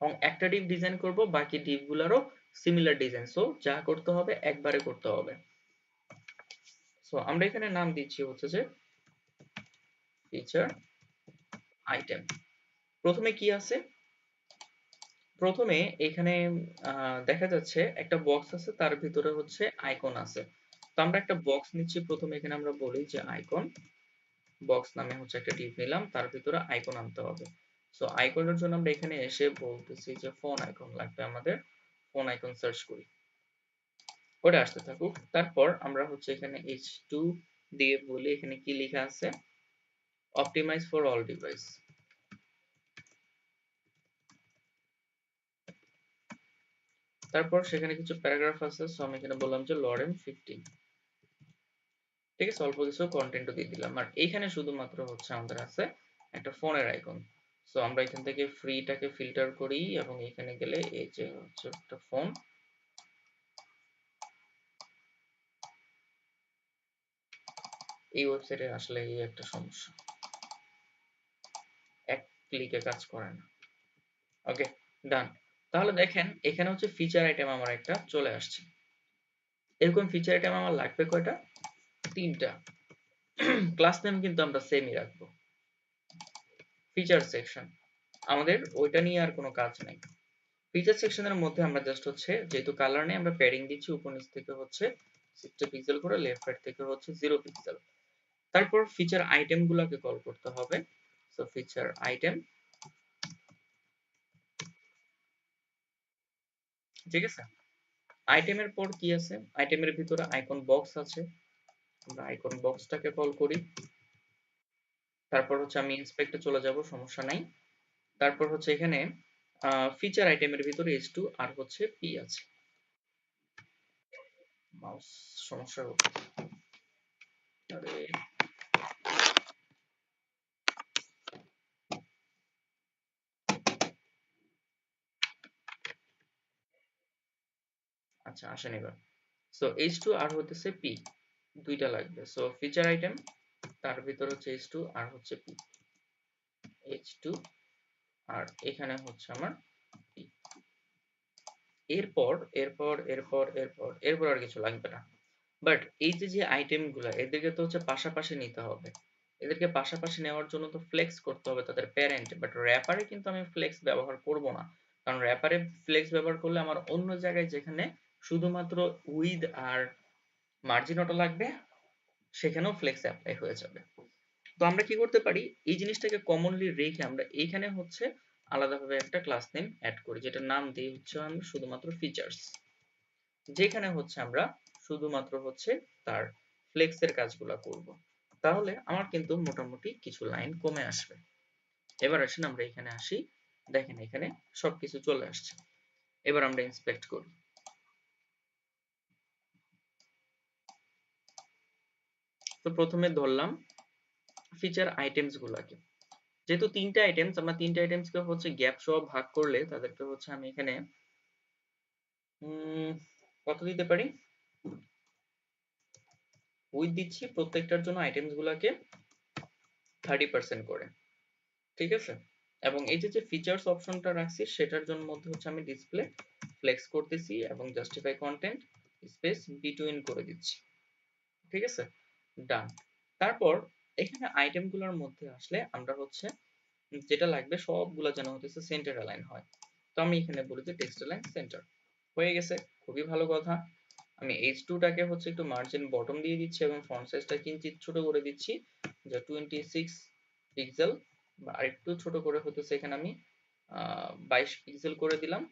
এবং একটা ডিপ ডিজাইন করব, বাকি ডিপ গুলারও সিমিলার ডিজাইন, সো যা করতে হবে একবারে করতে হবে। সো আমরা এখানে নাম দিচ্ছি হচ্ছে যে ফিচার আইটেম। প্রথমে কি আছে, প্রথমে এখানে দেখা যাচ্ছে একটা বক্স আছে, তার ভিতরে হচ্ছে আইকন আছে। তো আমরা একটা বক্স নিচ্ছি, প্রথমে এখানে আমরা বলি যে আইকন বক্স নামে হচ্ছে একটা ডিপ নিলাম, তার ভিতরে আইকন আনতে হবে। সো আইকনের জন্য আমরা এখানে এসে বলতেছি যে ফোন আইকন লাগবে আমাদের, ফোন আইকন সার্চ করি, ওটা আসতে থাকুক। তারপর আমরা হচ্ছে এখানে H2 দিয়ে বলি এখানে কি লেখা আছে, অপটিমাইজ ফর অল ডিভাইস। তারপর সেখানে কিছু প্যারাগ্রাফ আছে, সো আমি এখানে বললাম যে লরেন 15। ঠিক আছে, অল্প কিছু কন্টেন্টও দিয়ে দিলাম। আর এইখানে শুধুমাত্র হচ্ছে আমাদের আছে একটা ফোনের আইকন। সো আমরা এখান থেকে ফ্রিটাকে ফিল্টার করি এবং এখানে গেলে এই যে হচ্ছে একটা ফোন, এই ওয়েবসাইটে আসলে এই একটা সমস্যা, এক ক্লিকে কাজ করে না। ওকে, ডান। তাহলে দেখেন এখানে হচ্ছে ফিচার আইটেম আমার একটা চলে আসছে। এরকম ফিচার আইটেম আমার লাগবে কয়টা? 3টা। ক্লাস নেম কিন্তু আমরা সেমই রাখবো। ফিচার সেকশন আমাদের ওইটা নিয়ে আর কোনো কাজ নাই। ফিচার সেকশনের মধ্যে আমরা জাস্ট হচ্ছে যেহেতু কালার নেই আমরা প্যাডিং দিচ্ছি, উপর নিচ থেকে হচ্ছে 60 পিক্সেল করে, লেফট রাইট থেকে হচ্ছে 0 পিক্সেল। তারপর ফিচার আইটেম গুলাকে কল করতে হবে। সো ফিচার আইটেম, ঠিক আছে। আইটেমের পর কি আছে? আইটেমের ভিতরে আইকন বক্স আছে, আমরা আইকন বক্সটাকে কল করি। তারপর হচ্ছে আমি ইন্সপেক্টে চলে যাব, সমস্যা নাই। তারপর হচ্ছে এখানে ফিচার আইটেমের ভিতরে h2 আর হচ্ছে p আছে। মাউস সমস্যা হচ্ছে, আরে আচ্ছা আসেন এবার। সো h2 আর হতেছে p, দুইটা লাগবে। সো ফিচার আইটেম তার ভিতর হচ্ছে h2 আর হচ্ছে p, h2 আর এখানে হচ্ছে আমার p। এরপর এরপর এরপর এরপর এরপর আর কিছু লাগবে না। বাট এই যে যে আইটেম গুলা এদেরকে তো হচ্ছে পাশাপাশি নিতে হবে। এদেরকে পাশাপাশি নেওয়ার জন্য তো ফ্লেক্স করতে হবে তাদের প্যারেন্ট, বাট র‍্যাপারে কিন্তু আমি ফ্লেক্স ব্যবহার করব না। কারণ র‍্যাপারে ফ্লেক্স ব্যবহার করলে আমার অন্য জায়গায় যেখানে শুধুমাত্র উইথ আর মার্জিন অটো লাগবে সেখানেও ফ্লেক্স অ্যাপ্লাই হয়ে যাবে। তো আমরা কি করতে পারি, এই জিনিসটাকে কমনলি রেখে আমরা এইখানে হচ্ছে আলাদাভাবে একটা ক্লাস নেম অ্যাড করি, যেটার নাম দিই হচ্ছে আমি শুধুমাত্র ফিচার্স, যেখানে হচ্ছে আমরা শুধুমাত্র হচ্ছে তার ফ্লেক্সের কাজগুলো করব। তাহলে আমার কিন্তু মোটামুটি কিছু লাইন কমে আসবে। এবার আসেন আমরা এখানে আসি, দেখেন এখানে সবকিছু চলে আসছে। এবার আমরা ইন্সপেক্ট করি। তো প্রথমে ধরলাম ফিচার আইটেমস গুলাকে, যেহেতু 3টা আইটেমস, আমরা 3টা আইটেমসকে হচ্ছে গ্যাপ সহ ভাগ করলে তাদেরকে হচ্ছে আমি এখানে কত দিতে পারি, উইথ দিচ্ছি প্রত্যেকটার জন্য আইটেমস গুলাকে 30% করে, ঠিক আছে। এবং এই যে যে ফিচার্স অপশনটা রাখছি সেটার জন্য মধ্যে হচ্ছে আমি ডিসপ্লে ফ্লেক্স করতেছি এবং জাস্টিফাই কন্টেন্ট স্পেস বিটুইন করে দিচ্ছি, ঠিক আছে, ডান। তারপর এখানে আইটেম গুলোর মধ্যে আসলে আমরা হচ্ছে যেটা লাগবে সবগুলা যেন হতেছে সেন্টার অ্যালাইন হয়। তো আমি এখানে বলি যে টেক্সট অ্যালাইন সেন্টার হয়ে গেছে, খুবই ভালো কথা। আমি h2 টাকে হচ্ছে একটু মার্জিন বটম দিয়ে দিচ্ছি এবং ফন্ট সাইজটা কিঞ্চিত ছোট করে দিচ্ছি, যে 26 পিক্সেল বা আরেকটু ছোট করে হতেছে এখানে আমি 22 পিক্সেল করে দিলাম।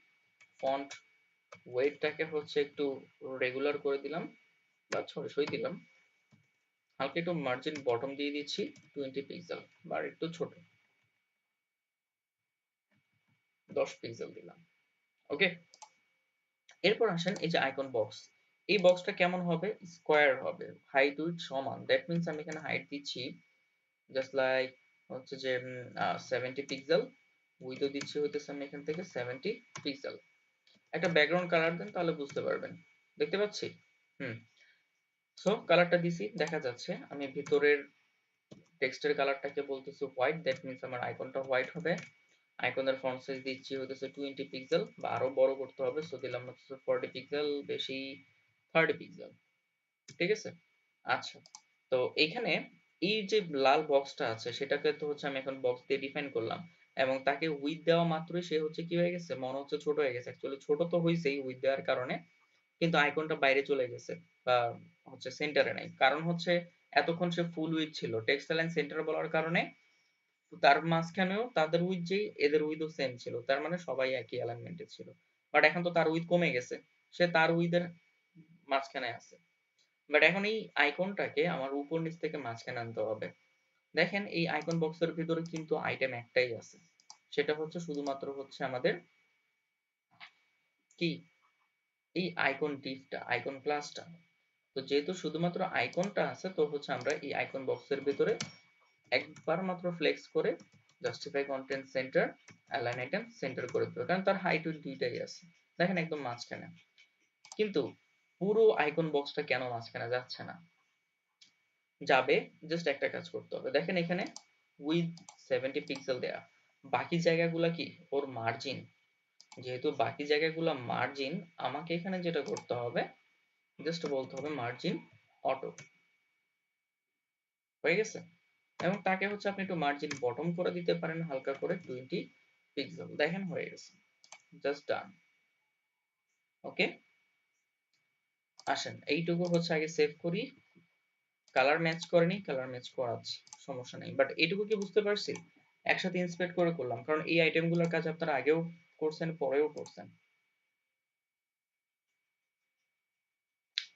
ফন্ট ওয়েটটাকে হচ্ছে একটু রেগুলার করে দিলাম বা 600 দিলাম। হালকা একটু মার্জিন বটম দিয়ে দিচ্ছি 20 পিক্সেল বা একটু ছোট 10 পিক্সেল দিলাম। ওকে, এরপর আসেন এই যে আইকন বক্স, এই বক্সটা কেমন হবে, স্কোয়ার হবে, হাইট উইডথ সমান। দ্যাট মিন্স আমি এখানে হাইট দিচ্ছি জাস্ট লাইক হচ্ছে যে 70 পিক্সেল, উইডথও দিচ্ছি হইতেছে আমি এখান থেকে 70 পিক্সেল। একটা ব্যাকগ্রাউন্ড কালার দেন তাহলে বুঝতে পারবেন, দেখতে পাচ্ছি। হুম, সো কালারটা দিছি, দেখা যাচ্ছে। আমি ভিতরের টেক্সটের কালারটাকে বলতেছি হোয়াইট, দ্যাট মিন্স আমার আইকনটা হোয়াইট হবে। আইকনের ফন্ট সাইজ দিচ্ছি হইতেছে 20 পিক্সেল বা আরো বড় করতে হবে, সো দিলাম হচ্ছে 40 পিক্সেল, বেশি 30 পিক্সেল, ঠিক আছে। আচ্ছা, তো এইখানে এই যে লাল বক্সটা আছে সেটাকে তো হচ্ছে আমি এখন বক্স দিয়ে ডিফাইন করলাম এবং তাকে উইথ দেওয়া মাত্রই সে হচ্ছে কি হয়ে গেছে, মনে হচ্ছে ছোট হয়ে গেছে। অ্যাকচুয়ালি ছোট তো হইছেই উইথ দেওয়ার কারণে, কিন্তু আইকনটা বাইরে চলে গেছে বা হচ্ছে সেন্টারে নাই। কারণ হচ্ছে এতক্ষণ সে ফুল উইথ ছিল, টেক্সট লাইন সেন্টার বলার কারণে তার মাঝখানেও তাদের উইথ যেই এদের উইথও সেম ছিল, তার মানে সবাই একই অ্যালাইনমেন্টে ছিল। বাট এখন তো তার উইথ কমে গেছে, সে তার উইথের মাঝখানে আছে। বাট এখন এই আইকনটাকে আমার উপর নিচ থেকে মাঝখানে আনতে হবে। দেখেন এই আইকন বক্সের ভিতরে কিন্তু আইটেম একটাই আছে, সেটা হচ্ছে শুধুমাত্র হচ্ছে আমাদের কি এই আইকন ডিভটা, আইকন ক্লাসটা। তো যেহেতু শুধুমাত্র আইকনটা আছে, তো হচ্ছে আমরা এই আইকন বক্সের ভিতরে একবার মাত্র ফ্লেক্স করে justify content centre, align item centre করে দেবো, কারণ তার হাইট উইডথ দুইটাই আছে। দেখেন একদম মাঝখানে। কিন্তু পুরো আইকন বক্সটা কেন মাঝখানে যাচ্ছে না? যাবে, জাস্ট একটা কাজ করতে হবে। দেখেন এখানে উইথ 70 পিক্সেল দেয়া, বাকি জায়গাগুলা কি ওর মার্জিন। যেহেতু বাকি জায়গাগুলো মার্জিন, আমাকে এখানে যেটা করতে হবে, জাস্ট বলতে হবে মার্জিন অটো, হয়ে গেছে। এবং তাকে হচ্ছে আপনি একটু মার্জিন বটম করে দিতে পারেন হালকা করে 20 পিক্সেল, দেখেন হয়ে গেছে, জাস্ট ডান। ওকে, আসেন এইটুকু হচ্ছে আগে সেভ করি। কালার ম্যাচ করেনি, কালার ম্যাচ করাচ্ছি, সমস্যা নেই। বাট এইটুকু কি বুঝতে পারছি, একসাথে ইন্সপেক্ট করে করলাম, কারণ এই আইটেমগুলোর কাজ আপনারা আগেও করছেন, পরেও করছেন।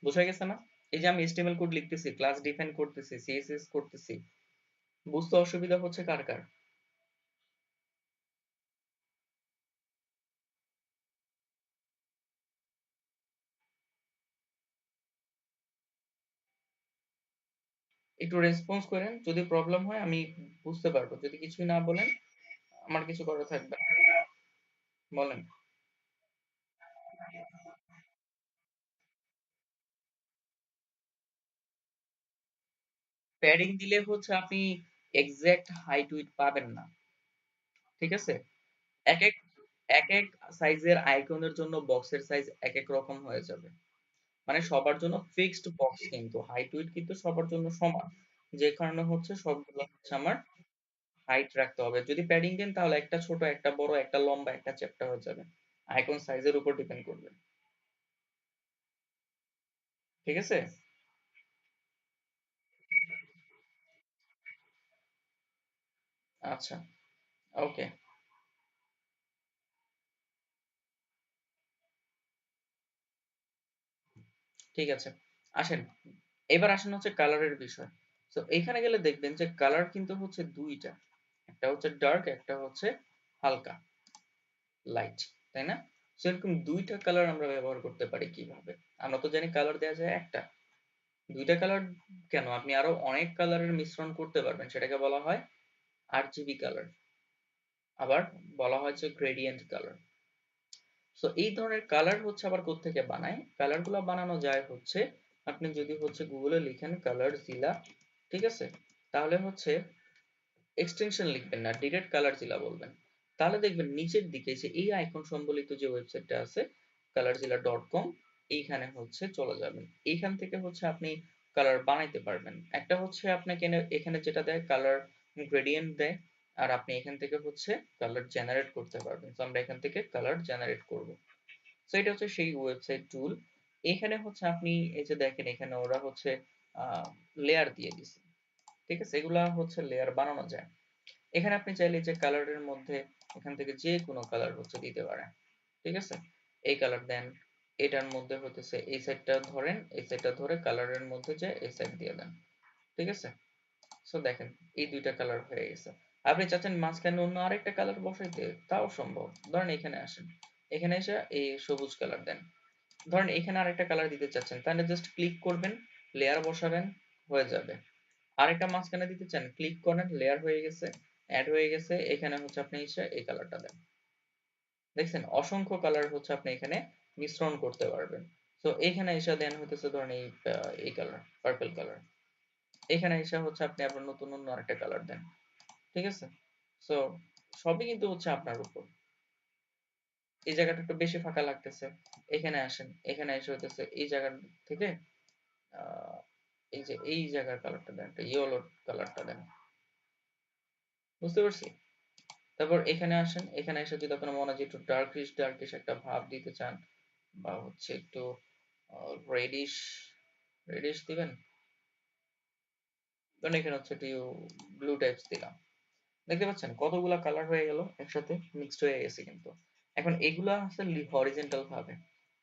বোঝা গেছে না? এই যে আমি HTML কোড লিখতেছি, ক্লাস ডিফাইন করতেছি, CSS করতেছি, বুঝতে অসুবিধা হচ্ছে কার কার? একটু রেসপন্স করেন, যদি প্রবলেম হয় আমি বুঝতে পারবো, যদি কিছুই না বলেন আমার কিছু করার থাকবে না। বলেন। প্যাডিং দিলে হচ্ছে আপনি এক্সাক্ট হাইট উইডথ পাবেন না, ঠিক আছে? এক এক এক এক সাইজের আইকনের জন্য বক্সের সাইজ এক এক রকম হয়ে যাবে। মানে সবার জন্য ফিক্সড বক্স, কিন্তু হাইট উইডথ কিন্তু সবার জন্য সমান, যে কারণে হচ্ছে সবগুলো হচ্ছে আমার হাইট রাখতে হবে। যদি প্যাডিং দেন তাহলে একটা ছোট, একটা বড়, একটা লম্বা, একটা চ্যাপ্টা হয়ে যাবে, আইকন সাইজের উপর ডিপেন্ড করবে। ঠিক আছে? আচ্ছা, ওকে, ঠিক আছে। আসেন, এবার আসেন হচ্ছে কালারের বিষয়। তো এখানে গেলে দেখবেন যে কালার কিন্তু হচ্ছে দুইটা, একটা হচ্ছে ডার্ক, একটা হচ্ছে হালকা লাইট, তাই না? সেরকম দুইটা কালার আমরা ব্যবহার করতে পারি কিভাবে? আমরা তো জানি কালার দেওয়া যায় একটা, দুইটা কালার কেন, আপনি আরো অনেক কালারের মিশ্রণ করতে পারবেন, সেটাকে বলা হয় RGB কালার, আবার বলা হয় যে গ্রেডিয়েন্ট কালার। সো এই ধরনের কালার হচ্ছে আবার কোত্থেকে বানায়? কালার গুলা বানানো যায় হচ্ছে, আপনি যদি হচ্ছে গুগলে লিখেন কালার জিলা, ঠিক আছে, তাহলে হচ্ছে এক্সটেনশন লিখবেন না, ডিরেক্ট কালার জিলা বলবেন, তাহলে দেখবেন নিচের দিকে যে এই আইকন সম্বলিত যে ওয়েবসাইটটা আছে কালারজিলা.com, এইখানে হচ্ছে চলে যাবেন। এইখান থেকে হচ্ছে আপনি কালার বানাইতে পারবেন। একটা হচ্ছে আপনাকে এখানে যেটা দেয় কালার গ্রেডিয়েন্ট দেয়, আর আপনি এখান থেকে হচ্ছে কালার জেনারেট করতে পারবেন। তো আমরা এখান থেকে কালার জেনারেট করব। সো এটা হচ্ছে সেই ওয়েবসাইট টুল। এখানে হচ্ছে আপনি এই যে দেখেন এখানে ওরা হচ্ছে লেয়ার দিয়ে দিছে, ঠিক আছে, এগুলা হচ্ছে লেয়ার বানানো যায়। এখানে আপনি চাইলে যে কালারের মধ্যে এখান থেকে যে কোনো কালার হচ্ছে দিতে পারেন, ঠিক আছে, এই কালার দেন, এটার মধ্যে হতেছে এই সাইডটা ধরেন, এই সাইডটা ধরে কালারের মধ্যে যে এই সাইড দিয়ে দেন, ঠিক আছে। সো দেখেন এই দুইটা কালার হয়ে গেছে। আপনি চাচ্ছেন মাঝখানে অন্য আরেকটা কালার বসাইতে, তাও সম্ভব। ধরেন এখানে আসেন, এখানে এসে এই সবুজ কালার দেন। ধরেন এখানে আরেকটা কালার দিতে চাচ্ছেন, তাহলে জাস্ট ক্লিক করবেন, লেয়ার বসাবেন, হয়ে যাবে। আরেকটা মাঝখানে দিতে চান, ক্লিক করেন, লেয়ার হয়ে গেছে, অ্যাড হয়ে গেছে, এখানে হচ্ছে আপনি এসে এই কালারটা দেন। দেখছেন অসংখ্য কালার হচ্ছে আপনি এখানে মিশ্রণ করতে পারবেন। তো এইখানে এসে দেন হতেছে ধরেন এই কালার, পার্পল কালার, এখানে এসে হচ্ছে আপনি আবার নতুন অন্য আরেকটা কালার দেন, ঠিক আছে। সো সবই কিন্তু হচ্ছে আপনার উপর। এই জায়গাটা একটু বেশি ফাঁকা লাগতেছে, এখানে আসেন, এখানে এসে হতেছে এই জায়গা থেকে আহ এই যে এই জায়গার কালারটা দেন, একটা ইয়েলো কালারটা দেন, বুঝতে পারছি। তারপর এখানে আসেন, এখানে এসে যদি আপনার মনে হয় যে একটু ডার্কিশ ডার্কিশ একটা ভাব দিতে চান, বা হচ্ছে একটু রেডিশ রেডিশ দিবেন, কারণ এখানে হচ্ছে একটু ব্লু টাইপস দিলাম। দেখতে পাচ্ছেন কতগুলা কালার হয়ে গেল একসাথে মিক্সড হয়ে গেছে কিন্তু। এখন এগুলা হচ্ছে হরিজন্টাল ভাবে,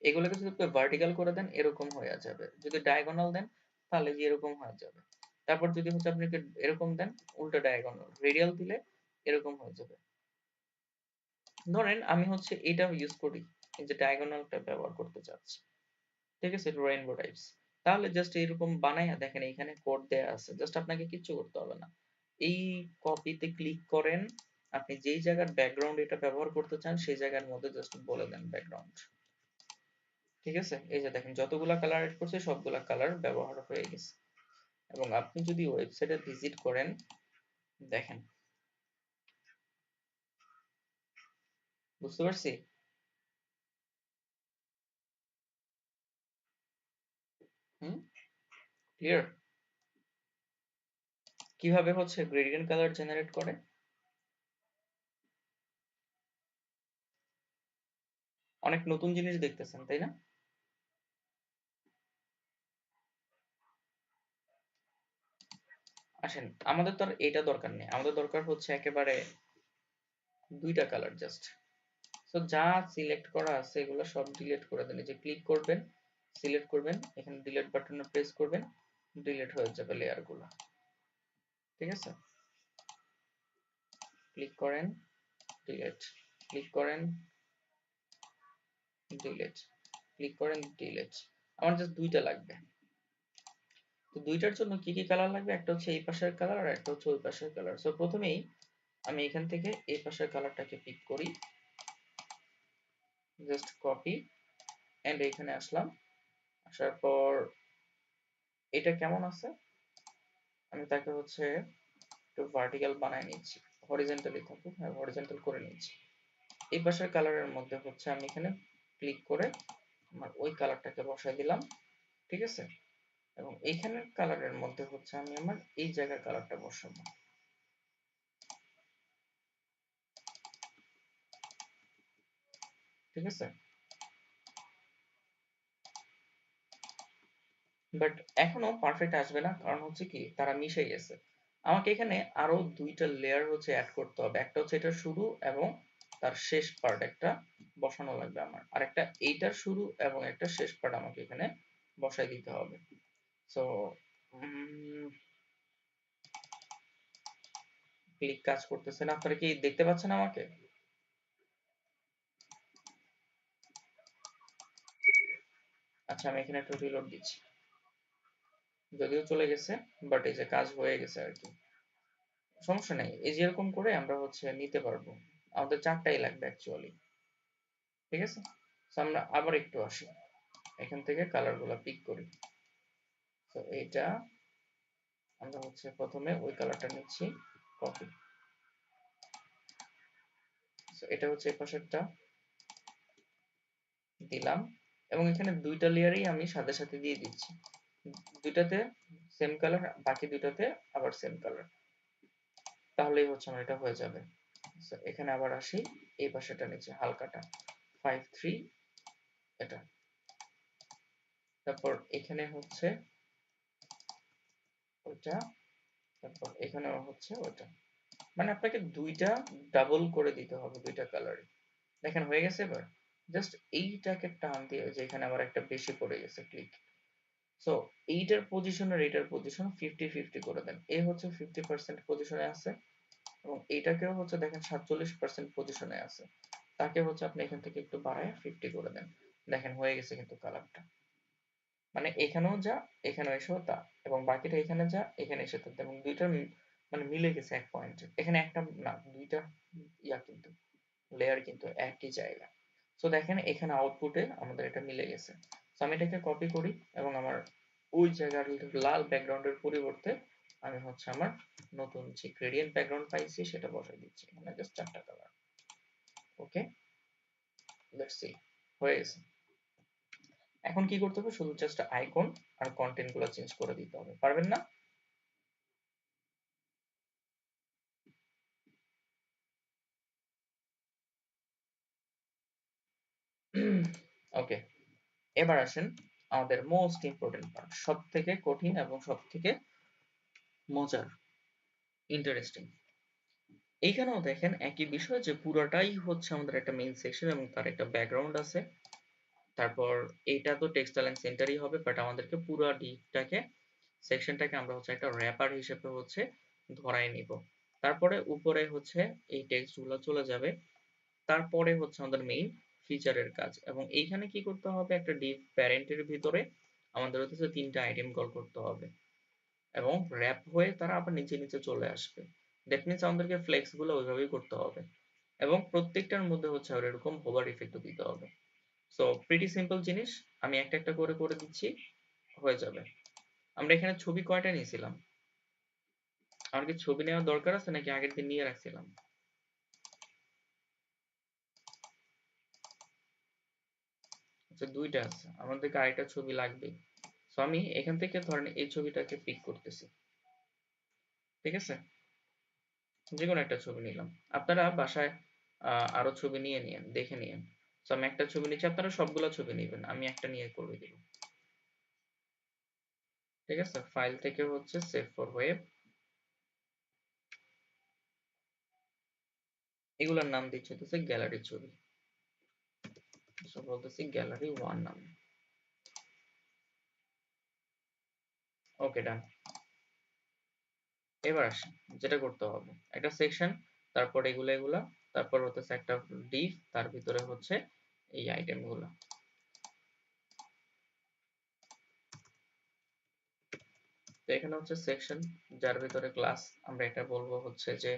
এগুলোকে যদি আপনি ভার্টিক্যাল করে দেন এরকম হয়ে যাবে, যদি ডায়াগোনাল দেন তাহলে যে এরকম হয়ে যাবে। তারপর যদি হচ্ছে আপনি এরকম দেন উল্টা ডায়াগোনাল, রেডিয়াল দিলে এরকম হয়ে যাবে। ধরেন আমি হচ্ছে এটা ইউজ করি, যে ডায়াগোনালটা ব্যবহার করতে চাচ্ছি, ঠিক আছে, রেইনবো টাইপস। তাহলে জাস্ট এরকম বানাইয়া দেখেন এখানে কোড দেয়া আছে, জাস্ট আপনাকে কিচ্ছু করতে হবে না। এই কপিতে ক্লিক করেন, আপনি যেই জায়গার ব্যাকগ্রাউন্ড এটা ব্যবহার করতে চান সেই জায়গার মধ্যে জাস্ট বলে দেন ব্যাকগ্রাউন্ড, ঠিক আছে। এই যে দেখেন যতগুলা কালার এড করছে সবগুলা কালার ব্যবহার হয়ে গেছে। এবং আপনি যদি ওয়েবসাইটে ভিজিট করেন, দেখেন, বুঝতে পারছি? হুম, ক্লিয়ার? কিভাবে হচ্ছে গ্রেডিয়েন্ট কালার জেনারেট করে? অনেক নতুন জিনিস দেখতেছেন তাই না? আসেন, আমাদের তো আর এটা দরকার নেই, আমাদের দরকার হচ্ছে একেবারে দুইটা কালার জাস্ট। সো যা সিলেক্ট করা আছে এগুলো সব ডিলিট করে দেন, এই যে ক্লিক করবেন, সিলেক্ট করবেন, এখানে ডিলিট বাটনে প্রেস করবেন, ডিলিট হয়ে যাবে লেয়ার গুলো, ঠিক আছে। ক্লিক করেন, ডিলিট, ক্লিক করেন, ডিলিট, ক্লিক করেন, ডিলিট। আমার জাস্ট দুইটা লাগবে। তো দুইটার জন্য কি কি কালার লাগবে, একটা হচ্ছে এই পাশের কালার আর একটা হচ্ছে ওই পাশের কালার। সো প্রথমেই আমি এখান থেকে এই পাশের কালারটাকে পিক করি, জাস্ট কপি এন্ড এখানে আসলাম, আসার পর এটা কেমন আছে আমি তাকে হচ্ছে একটু ভার্টিক্যাল বানায় নিচ্ছি, হরিজন্টালি থাকুক, হ্যাঁ হরিজন্টাল করে নিচ্ছি। এই পাশের কালারের মধ্যে হচ্ছে আমি এখানে ক্লিক করে আমার ওই কালারটাকে বসাই দিলাম, ঠিক আছে। এবং এইখানের কালারের মধ্যে হচ্ছে আমি আমার এই জায়গার কালারটা বসাবো, ঠিক আছে। বাট এখনো পারফেক্ট আসবে না, কারণ হচ্ছে কি তারা মিশে গেছে। আমাকে এখানে আরো দুইটা লেয়ার হচ্ছে অ্যাড করতে হবে, একটা হচ্ছে এটা শুরু এবং তার শেষ পার্ট একটা বসানো লাগবে আমার, আর একটা এইটার শুরু এবং একটা শেষ পার্ট আমাকে এখানে বসাই দিতে হবে। সো ক্লিক কাজ করতেছে না, আপনারা কি দেখতে পাচ্ছেন আমাকে? আচ্ছা আমি এখানে একটু রিলোড দিচ্ছি, যদিও চলে গেছে, বাট এই যে কাজ হয়ে গেছে আর কি। সমস্যা নেই, এই যে এরকম করে আমরা হচ্ছে নিতে পারবো, আমাদের চারটাই লাগবে অ্যাকচুয়ালি, ঠিক আছে। তো আমরা আবার একটু আসি, এখান থেকে কালার গুলা পিক করি। তো এইটা আমরা হচ্ছে প্রথমে ওই কালারটা নিচ্ছি, কপি, এটা হচ্ছে এই পাশেরটা দিলাম, এবং এখানে দুইটা লেয়ারই আমি সাথে সাথে দিয়ে দিচ্ছি, দুইটাতে সেম কালার, বাকি দুইটাতে আবার সেম কালার, তাহলেই হচ্ছে আমার এটা হয়ে যাবে। এখানে আবার আসি, এই পাশেটা নিচে হালকাটা 5 3 এটা, তারপর এখানে হচ্ছে ওইটা, তারপর এখানেও হচ্ছে ওইটা, মানে আপনাকে দুইটা ডাবল করে দিতে হবে দুইটা কালারে। দেখেন হয়ে গেছে এবার, জাস্ট এইটাকে টান দিয়ে, যে এখানে আবার একটা বেশি পড়ে গেছে ক্লিক। সো এইটার পজিশন আর এইটার পজিশন 50-50 করে দেন, এ হচ্ছে 50% পজিশনে আছে এবং এইটাকেও হচ্ছে দেখেন 47% পজিশনে আছে, তাকে হচ্ছে আপনি এখান থেকে একটু বাড়ায় 50 করে দেন। দেখেন হয়ে গেছে কিন্তু কালারটা, মানে এখানেও যা এখানেও এসেও তা, এবং বাকিটা এখানে যা এখানে এসে তা, এবং দুইটার মানে মিলে গেছে এক পয়েন্টে, এখানে একটা না দুইটা ইয়া কিন্তু লেয়ার কিন্তু একই জায়গা। সো দেখেন এখানে আউটপুটে আমাদের এটা মিলে গেছে। সো আমি এটাকে কপি করি এবং আমার ওই জায়গার লাল ব্যাকগ্রাউন্ডের পরিবর্তে আমি হচ্ছে আমার নতুন যে গ্রেডিয়েন্ট ব্যাকগ্রাউন্ড পাইছি সেটা বসাই দিচ্ছি, এখানে জাস্ট চারটা কালার। ওকে, লেটস সি, হয়ে গেছে। এখন কি করতে হবে, শুধু জাস্ট আইকন আর কন্টেন্ট গুলো চেঞ্জ করে দিতে হবে, পারবেন না? ওকে, এবার আসেন আমাদের মোস্ট ইম্পর্টেন্ট পার্ট, সব থেকে কঠিন এবং সব থেকে মজার, ইন্টারেস্টিং। এইখানেও দেখেন একই বিষয়, যে পুরোটাই হচ্ছে আমাদের একটা মেইন সেকশন এবং তার একটা ব্যাকগ্রাউন্ড আছে। তারপর এইটা তো টেক্সটাইল এন্ড সেন্টারই হবে, বাট আমাদেরকে পুরো ডিপটাকে সেকশনটাকে আমরা হচ্ছে একটা র্যাপার হিসেবে হচ্ছে ধরায় নিব। তারপরে উপরে হচ্ছে এই টেক্সট গুলো চলে যাবে, তারপরে হচ্ছে আমাদের মেইন ফিচারের কাজ। এবং এইখানে কি করতে হবে, একটা ডিভ প্যারেন্টের ভিতরে আমাদের হচ্ছে 3টা আইটেম কল করতে হবে এবং র্যাপ হয়ে তারা আবার নিচে নিচে চলে আসবে। দ্যাট মিনস আমাদেরকে ফ্লেক্স গুলো ওইভাবেই করতে হবে এবং প্রত্যেকটার মধ্যে হচ্ছে আর এরকম হোভার ইফেক্টও দিতে হবে। সো প্রিটি সিম্পল জিনিস, আমি একটা একটা করে করে দিচ্ছি, হয়ে যাবে। আমরা এখানে ছবি কয়টা নিয়েছিলাম? আমার কি ছবি নেওয়ার দরকার আছে নাকি আগের দিন নিয়ে রাখছিলাম? আচ্ছা, 2টা আছে, আমাদেরকে আরেকটা ছবি লাগবে। সো আমি এখান থেকে ধরেন এই ছবিটাকে পিক করতেছি, ঠিক আছে? যে কোনো একটা ছবি নিলাম। আপনারা বাসায় আরো ছবি নিয়ে নিয়েন, দেখে নিয়েন। সো আমি একটা ছবি নিচ্ছি, আপনারা সবগুলো ছবি নেবেন, আমি একটা নিয়ে করে দিব। ঠিক আছে, ফাইল থেকে হচ্ছে সেভ ফর ওয়েব, এগুলোর নাম দিচ্ছি হচ্ছে গ্যালারি ছবি। সো বলতেছি গ্যালারি 1 নামে। ওকে, ডান। এবার আসেন, যেটা করতে হবে একটা সেকশন, তারপর এগুলা এগুলা, তারপর হচ্ছে একটা ডিভ, তার ভিতরে হচ্ছে এই আইটেম গুলা। তো এখানে হচ্ছে সেকশন, যার ভিতরে ক্লাস, আমরা এটা বলবো হচ্ছে যে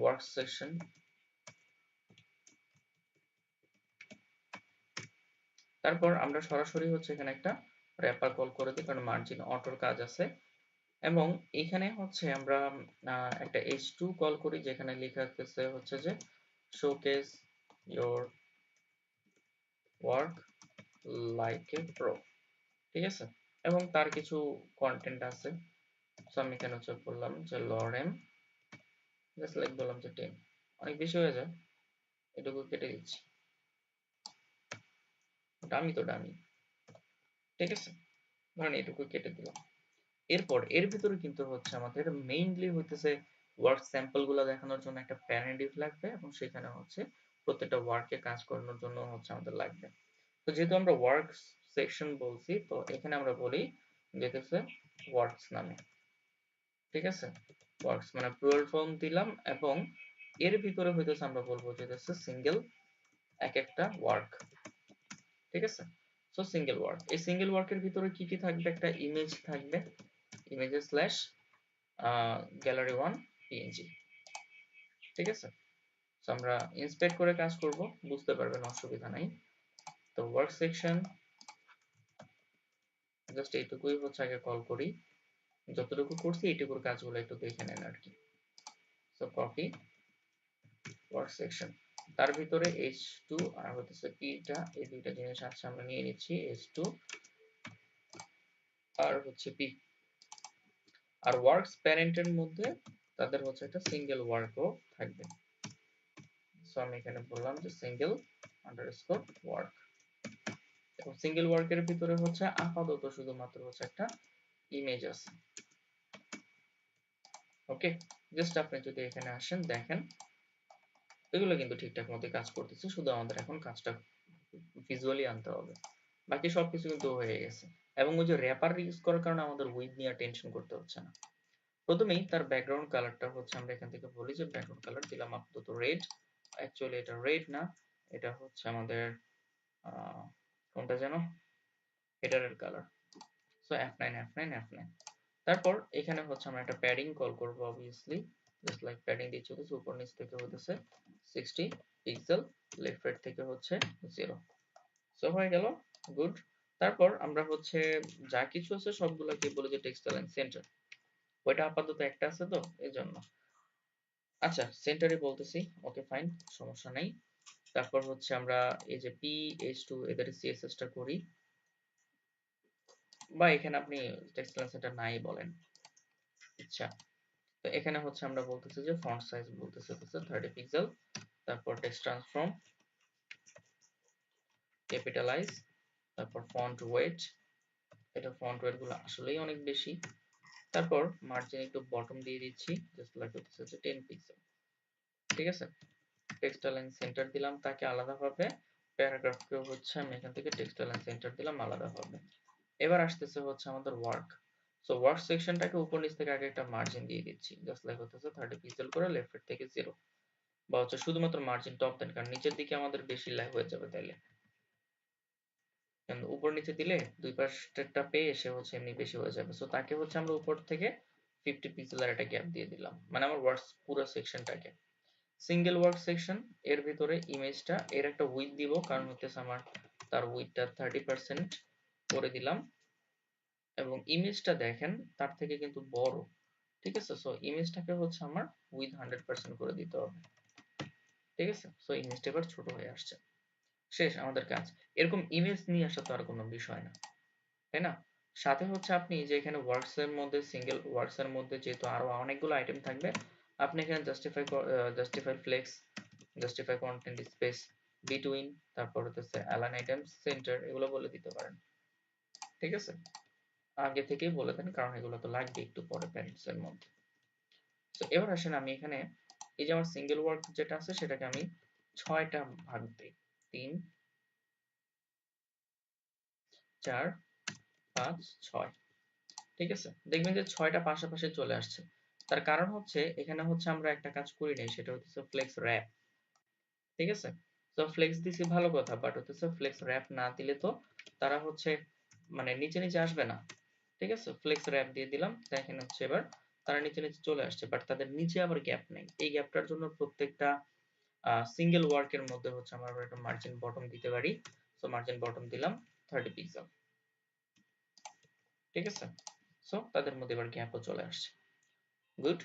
ওয়ার্ক সেকশন। তারপর আমরা সরাসরি হচ্ছে এখানে একটা র্যাপার কল করে দিই, কারণ মার্জিন অটোর কাজ আছে। এবং এখানে হচ্ছে আমরা একটা h2 কল করি, যেখানে লেখা হচ্ছে যে showcase your work like a pro, ঠিক আছে? এবং তার কিছু কন্টেন্ট আছে। সো আমি এখানে হচ্ছে বললাম যে লরেম, জাস্ট লাইক বললাম যে 10, অনেক বেশি হয়ে যায়, এটুকু কেটে দিচ্ছি, ডামি তো ডামি, ঠিক আছে? ধরেন এটুকু কেটে দিলাম। এরপর এর ভিতরে কিন্তু হচ্ছে আমাদের মেইনলি হইতেছে ওয়ার্ক স্যাম্পল গুলা দেখানোর জন্য একটা প্যারাডিফ লাগবে, এবং সেখানে হচ্ছে প্রত্যেকটা ওয়ার্কে কাজ করানোর জন্য হচ্ছে আমাদের লাগবে। তো যেহেতু আমরা ওয়ার্ক সেকশন বলছি, তো এখানে আমরা বলি যেতেছে ওয়ার্কস নামে, ঠিক আছে? ওয়ার্কস মানে প্লুরাল ফর্ম দিলাম, এবং এর ভিতরে হইতেছে আমরা বলবো যেতেছে সিঙ্গেল এক একটা ওয়ার্ক, ঠিক আছে? সো সিঙ্গেল ওয়ার্ক, এই সিঙ্গেল ওয়ার্কের ভিতরে কি কি থাকবে, একটা ইমেজ থাকবে, ইমেজে স্ল্যাশ গ্যালারি 1 পিএনজি, ঠিক আছে? সো আমরা ইন্সপেক্ট করে কাজ করব, বুঝতে পারবেন, অসুবিধা নাই। তো ওয়ার্ক সেকশন জাস্ট এইটুকুই হচ্ছে আগে কল করি, যতটুকু করছি এইটুকুর কাজগুলো একটু দেখে নেন আর কি। সো কপি ওয়ার্ক সেকশন, তার ভিতরে h2 আর হচ্ছে p-টা, এই দুইটা জিনিস আছে, আমরা নিয়ে নিচ্ছি h2 আর হচ্ছে p। আর ওয়ার্কস প্যারেন্টের মধ্যে তাদের হচ্ছে একটা সিঙ্গেল ওয়ার্কও থাকবে। সো আমি এখানে বললাম যে সিঙ্গেল আন্ডারস্কোর ওয়ার্ক, এবং সিঙ্গেল ওয়ার্কের ভিতরে হচ্ছে আপাতত শুধুমাত্র হচ্ছে একটা ইমেজ আছে। ওকে, জাস্ট আপনি যদি এখানে আসেন দেখেন এগুলো কিন্তু ঠিকঠাক মতো কাজ করতেছে, শুধু আমাদের এখন কাজটা ভিজুয়ালি আনতে হবে, বাকি সবকিছু কিন্তু হয়ে গেছে। এবং ওই যে র্যাপার ইউজ করার কারণে আমাদের উইড নিয়ে টেনশন করতে হচ্ছে না। প্রথমেই তার ব্যাকগ্রাউন্ড কালারটা হচ্ছে আমরা এখান থেকে বলি যে ব্যাকগ্রাউন্ড কালার দিলাম আপাতত রেড। অ্যাকচুয়ালি এটা রেড না, এটা হচ্ছে আমাদের কোনটা যেন, হেডারের colour. So F9 F9 F9। তারপর এখানে হচ্ছে আমরা একটা প্যাডিং কল করব, অবভিয়াসলি জাস্ট লাইক প্যাডিং দিচ্ছি হচ্ছে উপর নিচ থেকে হচ্ছে 60 পিক্সেল, লেফট রাইট থেকে হচ্ছে 0। সো হয়ে গেল, গুড। তারপর আমরা হচ্ছে যা কিছু আছে সবগুলোকে বলে যে টেক্সট অ্যালাইন সেন্টার, ওইটা আপাতত একটা আছে তো এই জন্য। আচ্ছা, সেন্টারে বলতেছি, ওকে ফাইন, সমস্যা নাই। তারপর হচ্ছে আমরা এই যে পি h2 এদের সিএসএস টা করি, বা এখানে আপনি টেক্সট অ্যালাইন সেন্টার নাই বলেন, আচ্ছা। তো এখানে হচ্ছে আমরা বলতেছি যে ফন্ট সাইজ বলতেছে হচ্ছে 30 পিক্সেল, তারপর টেক্সট ট্রান্সফর্ম ক্যাপিটালাইজ, তারপর ফন্ট ওয়েট, এটা ফন্ট ওয়েট গুলো আসলেই অনেক বেশি। তারপর মার্জিন একটু বটম দিয়ে দিচ্ছি, জাস্ট লাইক হচ্ছে 10 পিক্সেল, ঠিক আছে? টেক্সট অ্যালাইন সেন্টার দিলাম তাকে আলাদাভাবে, প্যারাগ্রাফকেও হচ্ছে আমি এখান থেকে টেক্সট অ্যালাইন সেন্টার দিলাম আলাদাভাবে। এবার আসতেছে হচ্ছে আমাদের ওয়ার্ক। সো ওয়ার্ক সেকশনটাকে উপর নিচ থেকে আগে একটা মার্জিন দিয়ে দিচ্ছি, জাস্ট লাইক হচ্ছে 30 পিক্সেল করে, লেফট থেকে 0। বা হচ্ছে শুধুমাত্র মার্জিন টপ দেন, কারণ নিচের দিকে আমাদের বেশি লাই হয়ে যাবে তাইলে, কারণ উপর নিচে দিলে দুই পাশটা পেয়ে সে হচ্ছে এমনি বেশি হয়ে যাবে। সো তাকে হচ্ছে আমরা উপর থেকে 50 পিক্সেলের একটা গ্যাপ দিয়ে দিলাম, মানে আমার ওয়ার্কস পুরো সেকশনটাকে সিঙ্গেল ওয়ার্ক সেকশন এর ভিতরে ইমেজটা এর একটা উইথ দিব, কারণ হচ্ছে আমার তার উইথটা 30% করে দিলাম, এবং ইমেজটা দেখেন তার থেকে কিন্তু বড়, ঠিক আছে। সো ইমেজটাকে হচ্ছে আমার উইথ 100% করে দিতে হবে, ঠিক আছে। সো ইমেজটা এবার ছোট হয়ে আসছে, শেষ আমাদের কাজ। এরকম ইমেজ নিয়ে আসা তো আর কোনো বিষয় না, তাই না? সাথে হচ্ছে আপনি যে এখানে ওয়ার্কস এর মধ্যে সিঙ্গেল ওয়ার্কস এর মধ্যে যেহেতু আরো অনেকগুলো আইটেম থাকবে, আপনি এখানে justify flex, justify content space, between, তারপর হচ্ছে অ্যালাইন আইটেমস, সেন্টার, এগুলো বলে দিতে পারেন, ঠিক আছে। আগে থেকেই বলে দেন, কারণ এগুলো তো লাগবে একটু পরে প্যারেন্টস এর মধ্যে। তো এবার আসেন আমি এখানে এই যে আমার সিঙ্গেল ওয়ার্ক যেটা আছে সেটাকে আমি 6টা ভাগ দিই, 3 4 5 6, ঠিক আছে। দেখবেন যে 6টা পাশাপাশি চলে আসছে, তার কারণ হচ্ছে এখানে হচ্ছে আমরা একটা কাজ করি নাই, সেটা হচ্ছে ফ্লেক্স র‍্যাপ, ঠিক আছে। তো ফ্লেক্স দিছি ভালো কথা, বাট হচ্ছে ফ্লেক্স র‍্যাপ না দিলে তো তারা হচ্ছে মানে নিচে নিচে আসবে না, ঠিক আছে। ফ্লেক্স র‍্যাপ দিয়ে দিলাম, দেখেন হচ্ছে এবার তারা নিচে নিচে চলে আসছে, বাট তাদের নিচে আবার গ্যাপ নেই। এই গ্যাপটার জন্য প্রত্যেকটা সিঙ্গেল ওয়ার্কের মধ্যে হচ্ছে আমরা একটা মার্জিন বটম দিতে পারি। সো মার্জিন বটম দিলাম 30 পিক্সেল, ঠিক আছে। সো তাদের মধ্যে এবার গ্যাপও চলে আসছে, গুড।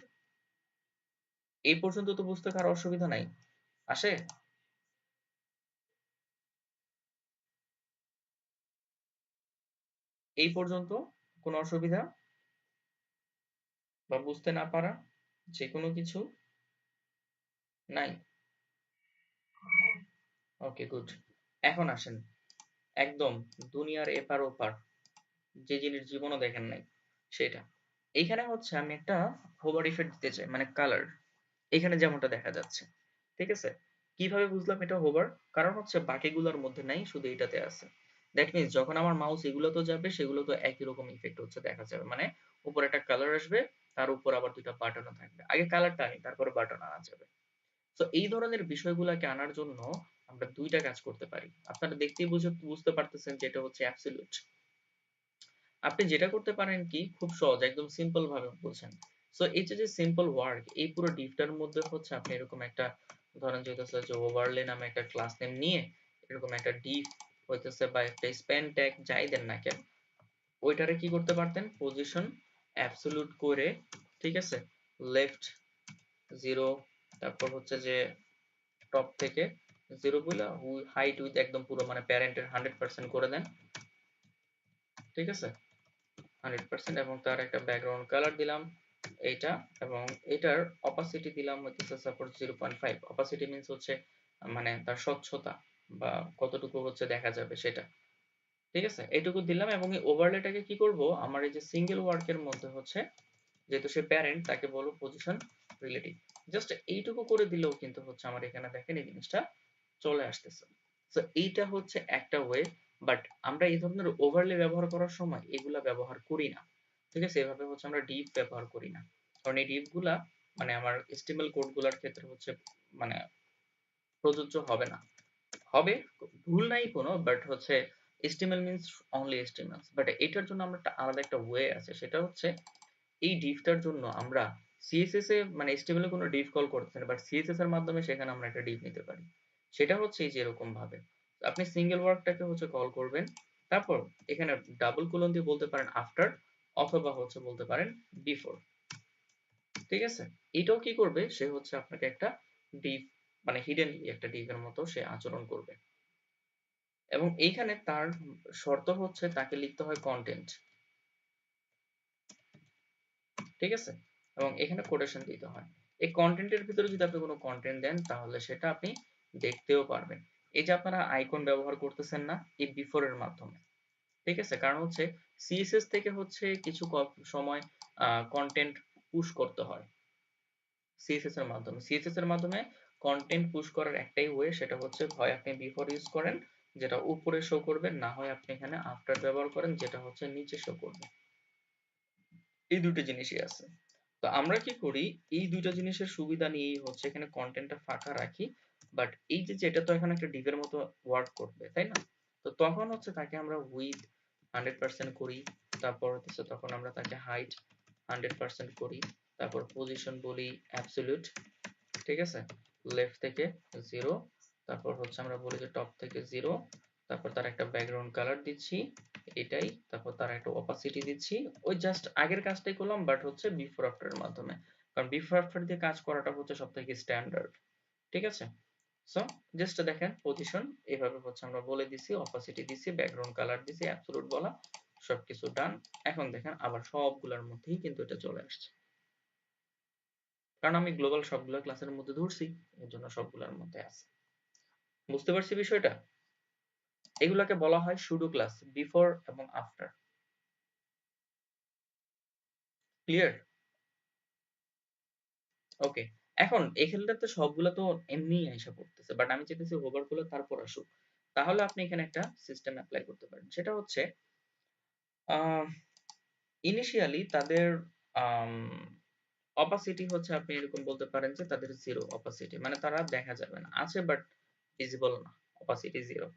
এই পর্যন্ত তো বুঝতে কারো অসুবিধা নাই আসে? এই পর্যন্ত কোনো অসুবিধা বা বুঝতে না পারা যে কোনো কিছু নাই? ওকে, গুড। এখন আসেন একদম দুনিয়ার এপার ওপার, যে জিনিস জীবনও দেখেন নাই সেটা। এইখানে হচ্ছে আমি একটা হোভার ইফেক্ট দিতে চাই, মানে কালার, এখানে যেমনটা দেখা যাচ্ছে, ঠিক আছে। কিভাবে বুঝলাম এটা হোভার? কারণ হচ্ছে বাকিগুলোর মধ্যে নাই, শুধু এটাতে আছে। দ্যাট মিন্স যখন আমার মাউস এগুলো তো যাবে, সেগুলো তো একই রকম ইফেক্ট হচ্ছে দেখা যাবে, মানে উপরে একটা কালার আসবে, তার উপর আবার দুইটা বাটনও থাকবে। আগে কালারটা আনি, তারপরে বাটন আনা যাবে। তো এই ধরনের বিষয়গুলোকে আনার জন্য আমরা দুইটা কাজ করতে পারি। আপনারা দেখতেই বুঝতে পারতেছেন যে এটা হচ্ছে অ্যাবসলিউট। আপনি যেটা করতে পারেন কি, খুব সহজ, একদম সিম্পল ভাবে বলছেন। সো এই যে সিম্পল ওয়ার্ক, এই পুরো ডিভটার মধ্যে হচ্ছে আপনি এরকম একটা, ধরেন যে হইতেছে যে ওভারলে নামে একটা ক্লাস নেম নিয়ে এরকম একটা ডিভ হইতেছে বা একটা স্প্যান ট্যাগ যাই দেন না কেন, ওইটারে কি করতে পারতেন, পজিশন অ্যাবসলিউট করে, ঠিক আছে, লেফট 0, তারপর হচ্ছে যে টপ থেকে 0 বইলা হাইট উইথ একদম পুরো মানে প্যারেন্টের 100% করে দেন, ঠিক আছে, 100%, এবং তার একটা ব্যাকগ্রাউন্ড কালার দিলাম এইটা, এবং এটার অপাসিটি দিলাম হচ্ছে সাপোজ 0.5। অপাসিটি মিন্স হচ্ছে মানে তার স্বচ্ছতা বা কতটুকু হচ্ছে দেখা যাবে সেটা, ঠিক আছে। এইটুকু দিলাম, এবং এই ওভারলেটাকে কি করব, আমার এই যে সিঙ্গেল ওয়ার্কের মধ্যে হচ্ছে, যেহেতু সে প্যারেন্ট, তাকে বলবো পজিশন রিলেটিভ। জাস্ট এইটুকু করে দিলেও কিন্তু হচ্ছে আমার এখানে দেখেন এই জিনিসটা চলে আসতেছে। তো এইটা হচ্ছে একটা ওয়ে, বাট আমরা এই ধরনের ওভারলে ব্যবহার করার সময় এগুলা ব্যবহার করি না, ঠিক আছে। এভাবে হচ্ছে আমরা ডিপ ব্যবহার করি না, কারণ এই ডিপ গুলা মানে আমার HTML কোড গুলার ক্ষেত্রে হচ্ছে মানে প্রযোজ্য হবে না। হবে, ভুল নাই কোনো, বাট হচ্ছে HTML means only HTML, but এটার জন্য আমরা একটা আলাদা একটা ওয়ে আছে, সেটা হচ্ছে এই ডিভটার জন্য আমরা CSS এ মানে HTML এ কোনো ডিভ কল করতেছি না, বাট CSS এর মাধ্যমে সেখানে আমরা একটা ডিভ নিতে পারি। সেটা হচ্ছে এই যে এরকম ভাবে আপনি সিঙ্গেল ওয়ার্কটাকে হচ্ছে কল করবেন, তারপর এখানে ডাবল কোলন দিয়ে বলতে পারেন আফটার, অথবা হচ্ছে বলতে পারেন বিফোর, ঠিক আছে। এটাও কি করবে, সে হচ্ছে আপনাকে একটা ডিভ মানে হিডেনলি একটা ডিভের মতো সে আচরণ করবে, এবং এইখানে তার শর্ত হচ্ছে তাকে লিখতে হয় কন্টেন্ট, ঠিক আছে, এবং এখানে কোটেশন দিতে হয়। এই কন্টেন্টের ভিতরে যদি আপনি কোনো কন্টেন্ট দেন, তাহলে সেটা আপনি দেখতেও পারবেন। এই যে আপনারা আইকন ব্যবহার করতেছেন না এই বিফোর এর মাধ্যমে, ঠিক আছে, কারণ হচ্ছে সিএসএস থেকে হচ্ছে কিছু সময় কন্টেন্ট পুশ করতে হয় সিএসএস এর মাধ্যমে। সিএসএস এর মাধ্যমে কন্টেন্ট পুশ করার একটাই ওয়ে, সেটা হচ্ছে হয় আপনি বিফোর ইউজ করেন যেটা উপরে শো করবে, না হয় আপনি এখানে আফটার ব্যবহার করেন যেটা হচ্ছে নিচে শো করবে। এই দুটো জিনিসই আছে। তো আমরা কি করি, এই দুইটা জিনিসের সুবিধা নিয়েই হচ্ছে এখানে কন্টেন্টটা ফাঁকা রাখি, বাট এই যে যেটা তো এখানে একটা ডিভের মতো ওয়ার্ক করবে, তাই না? তো তখন হচ্ছে তাকে আমরা উইথ 100% করি, তারপর হচ্ছে তখন আমরা তাকে হাইট 100% করি, তারপর পজিশন বলি অ্যাবসলিউট, ঠিক আছে, লেফট থেকে 0, তারপর হচ্ছে আমরা বলি যে টপ থেকে 0, তারপর তার একটা ব্যাকগ্রাউন্ড কালার দিচ্ছি এটাই, তারপর তার একটা অপাসিটি দিচ্ছি। ওই জাস্ট আগের কাজটাই করলাম, বাট হচ্ছে বিফোর আফটার এর মাধ্যমে, কারণ বিফোর আফটার দিয়ে কাজ করাটা হচ্ছে সবথেকে স্ট্যান্ডার্ড, ঠিক আছে? সো জাস্ট দেখেন পজিশন এভাবে হচ্ছে আমরা বলে দিছি, অপাসিটি দিছি, ব্যাকগ্রাউন্ড কালার দিছি, অ্যাবসলিউট বলা, সবকিছু ডান। এখন দেখেন আবার সবগুলোর মধ্যেই কিন্তু এটা চলে আসছে, কারণ আমি গ্লোবাল সবগুলো ক্লাসের মধ্যে ধরছি, এর জন্য সবগুলোর মধ্যে আছে। বুঝতে পারছি বিষয়টা? এগুলাকে বলা হয় সুডো ক্লাস, বিফোর এবং আফটার। ক্লিয়ার? ওকে। এখন এখানটাতে সবগুলা তো এমনিই আইসা পড়তেছে, বাট আমি চাইতেছি হোভার করলে তারপর আসুক। তাহলে আপনি এখানে একটা সিস্টেম অ্যাপ্লাই করতে পারেন, সেটা হচ্ছে ইনিশিয়ালি তাদের অপাসিটি হচ্ছে, আপনি এরকম বলতে পারেন যে তাদের জিরো অপাসিটি, মানে তারা দেখা যাবে না, আছে বাট ভিজিবল না, অপাসিটি জিরো।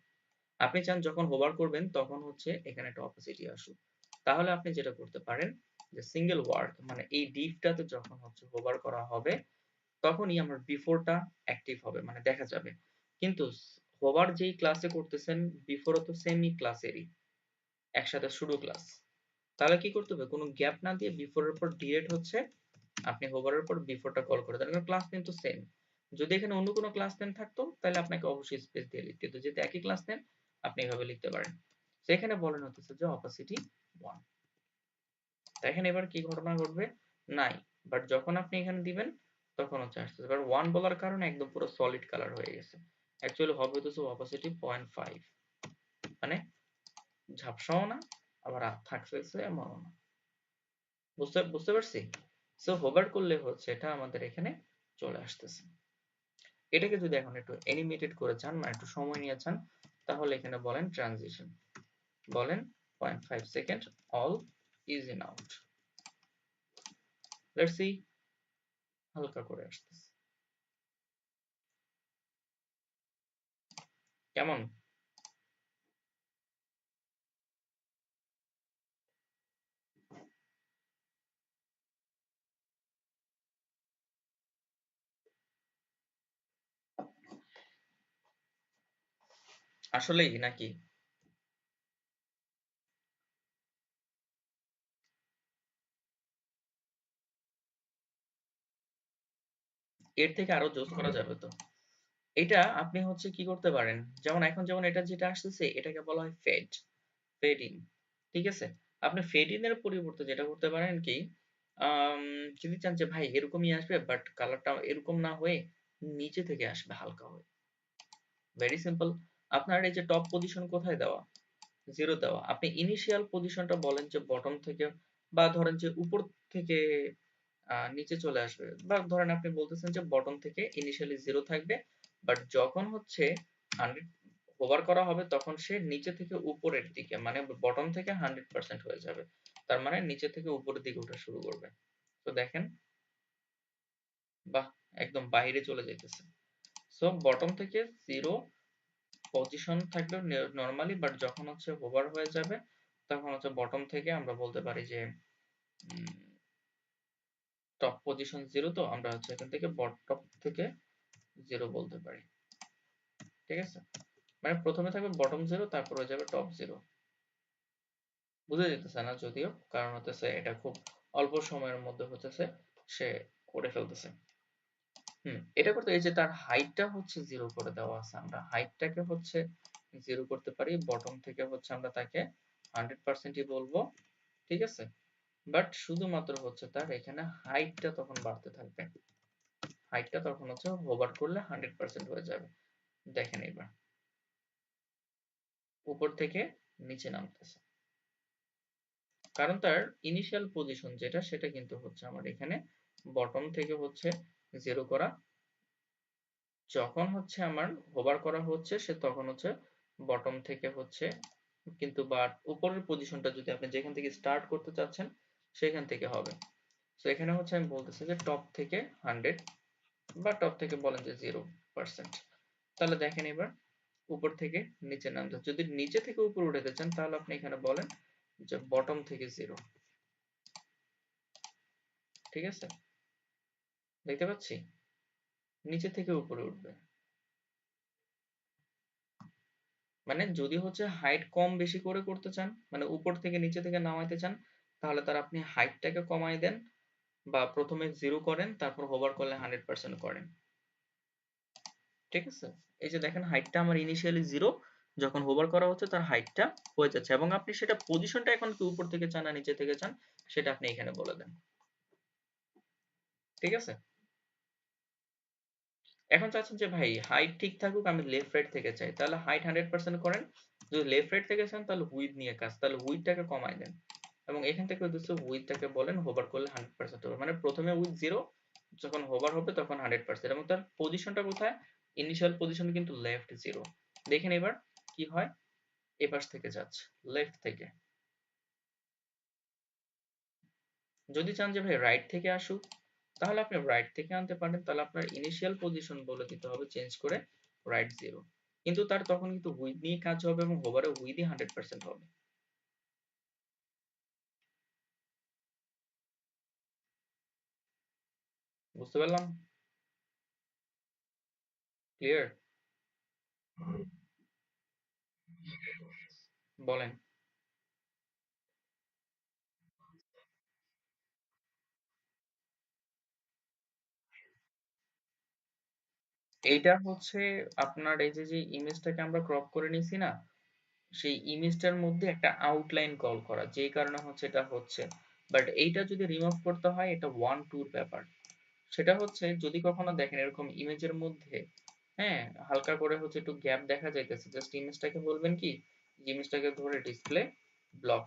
আপনি চান যখন হোভার করবেন তখন হচ্ছে এখানে একটা অপাসিটি আসুক, তাহলে আপনি যেটা করতে পারেন যে সিঙ্গেল ওয়ার্ড, মানে এই ডিভটাতে যখন হচ্ছে হোভার করা হবে তখনই আমার বিফোরটা অ্যাক্টিভ হবে, মানে দেখা যাবে। কিন্তু হোভার যেই ক্লাসে করতেছেন বিফোরও তো সেমই ক্লাসেরই, একসাথে শুরু ক্লাস। তাহলে কি করতে হবে, কোনো গ্যাপ না দিয়ে বিফোরের পর ডিরেক্ট হচ্ছে আপনি হোভারের পর বিফোরটা কল করে দেন, কারণ ক্লাস নেম তো সেম। যদি এখানে অন্য কোনো ক্লাস নেম থাকতো তাহলে আপনাকে অবশ্যই স্পেস দিয়ে লিখতে হতো, যেহেতু একই ক্লাস নেম আপনি এভাবে লিখতে পারেন। সেখানে বলেন হতেছে যে অপাসিটি 1। দেখেন এবার কি ঘটনা ঘটবে, নাই, বাট যখন আপনি এখানে দিবেন তখন হচ্ছে আসতেছে, কারণ 1 বলার কারণে একদম পুরো সলিড কালার হয়ে গেছে। অ্যাকচুয়ালি হবে হতেছে অপাসিটি 0.5, মানে ঝাপসাও না আবার থাকতেছে এমনও না। বুঝতে বুঝতে পারছি? সো হোভার করলে হচ্ছে এটা আমাদের এখানে চলে আসতেছে। এটাকে যদি এখন একটু অ্যানিমেটেড করে চান, মানে একটু সময় নিয়ে চান, তাহলে এখানে বলেন ট্রানজিশন, বলেন 0.5 second, all is in out. Let's see, হালকা করে আসতেছে কেমন? আসলেই নাকি? এর থেকে আরো জোস করা যাবে তো। এটা আপনি হচ্ছে কি করতে পারেন, যেমন এখন যেমন এটা যেটা আসতেছে এটাকে বলা হয় ফেড, ফেড ইন, ঠিক আছে? আপনি ফেড ইন এর পরিবর্তে যেটা করতে পারেন কি, আম, যদি চান যে ভাই এরকমই আসবে বাট কালারটা এরকম না হয়ে নিচে থেকে আসবে হালকা হয়ে, ভেরি সিম্পল। আপনার এই যে টপ পজিশন কোথায় দেওয়া, 0 দেওয়া, আপনি ইনিশিয়াল পজিশনটা বলেন যে বটম থেকে, বা ধরেন যে উপর থেকে নিচে চলে আসবে, বা ধরেন আপনি বলতেছেন যে বটম থেকে ইনিশিয়ালি 0 থাকবে, বাট যখন হচ্ছে 100 হোভার করা হবে তখন সে নিচে থেকে উপরের দিকে, মানে বটম থেকে 100% হয়ে যাবে, তার মানে নিচে থেকে উপরের দিকে ওঠা শুরু করবে। তো দেখেন, বাহ, একদম বাইরে চলে যাইতেছে। সো বটম থেকে 0 পজিশন থাকবে নরমালি, বাট যখন হচ্ছে হোভার হয়ে যাবে তখন হচ্ছে বটম থেকে আমরা বলতে পারি যে টপ পজিশন 0, তো আমরা হচ্ছে এখান থেকে টপ থেকে 0 বলতে পারি, ঠিক আছে? মানে প্রথমে থাকবে বটম 0, তারপর হয়ে যাবে টপ 0। বুঝে যেতেছে না যদিও, কারণ হতেছে এটা খুব অল্প সময়ের মধ্যে হতেছে সে করে ফেলতেছে। এটা করতে, এই যে তার হাইটটা হচ্ছে 0 করে দেওয়া আছে, আমরা হাইটটাকে হচ্ছে 0 করতে পারি, বটম থেকে হচ্ছে আমরা তাকে 100%ই বলবো, ঠিক আছে? বাট শুধুমাত্র হচ্ছে তার এখানে হাইটটা তখন বাড়তে থাকবে, হাইটটা তখন হচ্ছে হোভার করলে 100% হয়ে যাবে। দেখেন এবার উপর থেকে নিচে নামতেছে, কারণ তার ইনিশিয়াল পজিশন যেটা সেটা কিন্তু হচ্ছে আমার এখানে বটম থেকে হচ্ছে 0 করা, যখন হচ্ছে আমার হোভার করা হচ্ছে সে তখন হচ্ছে বটম থেকে হচ্ছে, কিন্তু বাট উপরের পজিশনটা যদি আপনি যেখান থেকে স্টার্ট করতে চাচ্ছেন সেখান থেকে হবে। তো এখানে হচ্ছে আমি বলতেছি যে টপ থেকে 100 বা টপ থেকে বলেন যে 0%। তাহলে দেখেন এবার উপর থেকে নিচে নামতে, যদি নিচে থেকে উপরে উঠাতে চান তাহলে আপনি এখানে বলেন যে বটম থেকে 0। ঠিক আছে, দেখতে পাচ্ছি নিচে থেকে উপরে উঠবে। মানে যদি হচ্ছে হাইট কম বেশি করে করতে চান, মানে উপর থেকে নিচে থেকে নামাইতে চান, তাহলে তার আপনি হাইটটাকে কমাই দেন বা প্রথমে 0 করেন, তারপর হোভার করলে 100% করেন। ঠিক আছে, এই যে দেখেন হাইটটা আমার ইনিশিয়ালি 0, যখন হোভার করা হচ্ছে তার হাইটটা হয়ে যাচ্ছে, এবং আপনি সেটা পজিশনটা এখন কি উপর থেকে চান না নিচে থেকে চান সেটা আপনি এখানে বলে দেন। ঠিক আছে, এখন চাচ্ছেন যে ভাই হাইট ঠিক থাকুক, আমি লেফট রাইট থেকে চাই, তাহলে হাইট 100% করেন। যদি লেফট রাইট থেকে চান তাহলে হুইড নিয়ে কাজ, তাহলে হুইডটাকে কমাই দেন এবং এখান থেকে হচ্ছে হুইডটাকে বলেন হোভার করলে 100% হবে, মানে প্রথমে হুইড 0, যখন হোভার হবে তখন 100%, এবং তার পজিশনটা কোথায়, ইনিশিয়াল পজিশন কিন্তু লেফট 0। দেখেন এবার কি হয়, এপাশ থেকে যাচ্ছে লেফট থেকে। যদি চান যে ভাই রাইট থেকে আসুক তাহলে আপনি রাইট থেকে আনতে পারেন, তাহলে আপনার ইনিশিয়াল পজিশন বলে দিতে হবে চেঞ্জ করে রাইট 0, কিন্তু তার তখন কিন্তু উইথ নিয়ে কাজ হবে এবং হোভারে উইথই 100% হবে। বুঝতে পারলাম? ক্লিয়ার? বলেন। এইটা হচ্ছে আপনার এই যে যে ইমেজটাকে আমরা ক্রপ করে নিছি না, সেই ইমেজটার মধ্যে একটা আউটলাইন কল করা, যেই কারণে হচ্ছে এটা হচ্ছে। বাট এইটা যদি রিমুভ করতে হয় এটা 1-2 ব্যাপার। সেটা হচ্ছে যদি কখনো দেখেন এরকম ইমেজের মধ্যে, হ্যাঁ, হালকা করে হচ্ছে একটু গ্যাপ দেখা যাইতেছে, জাস্ট ইমেজটাকে বলবেন কি, ইমেজটাকে ধরে ডিসপ্লে ব্লক,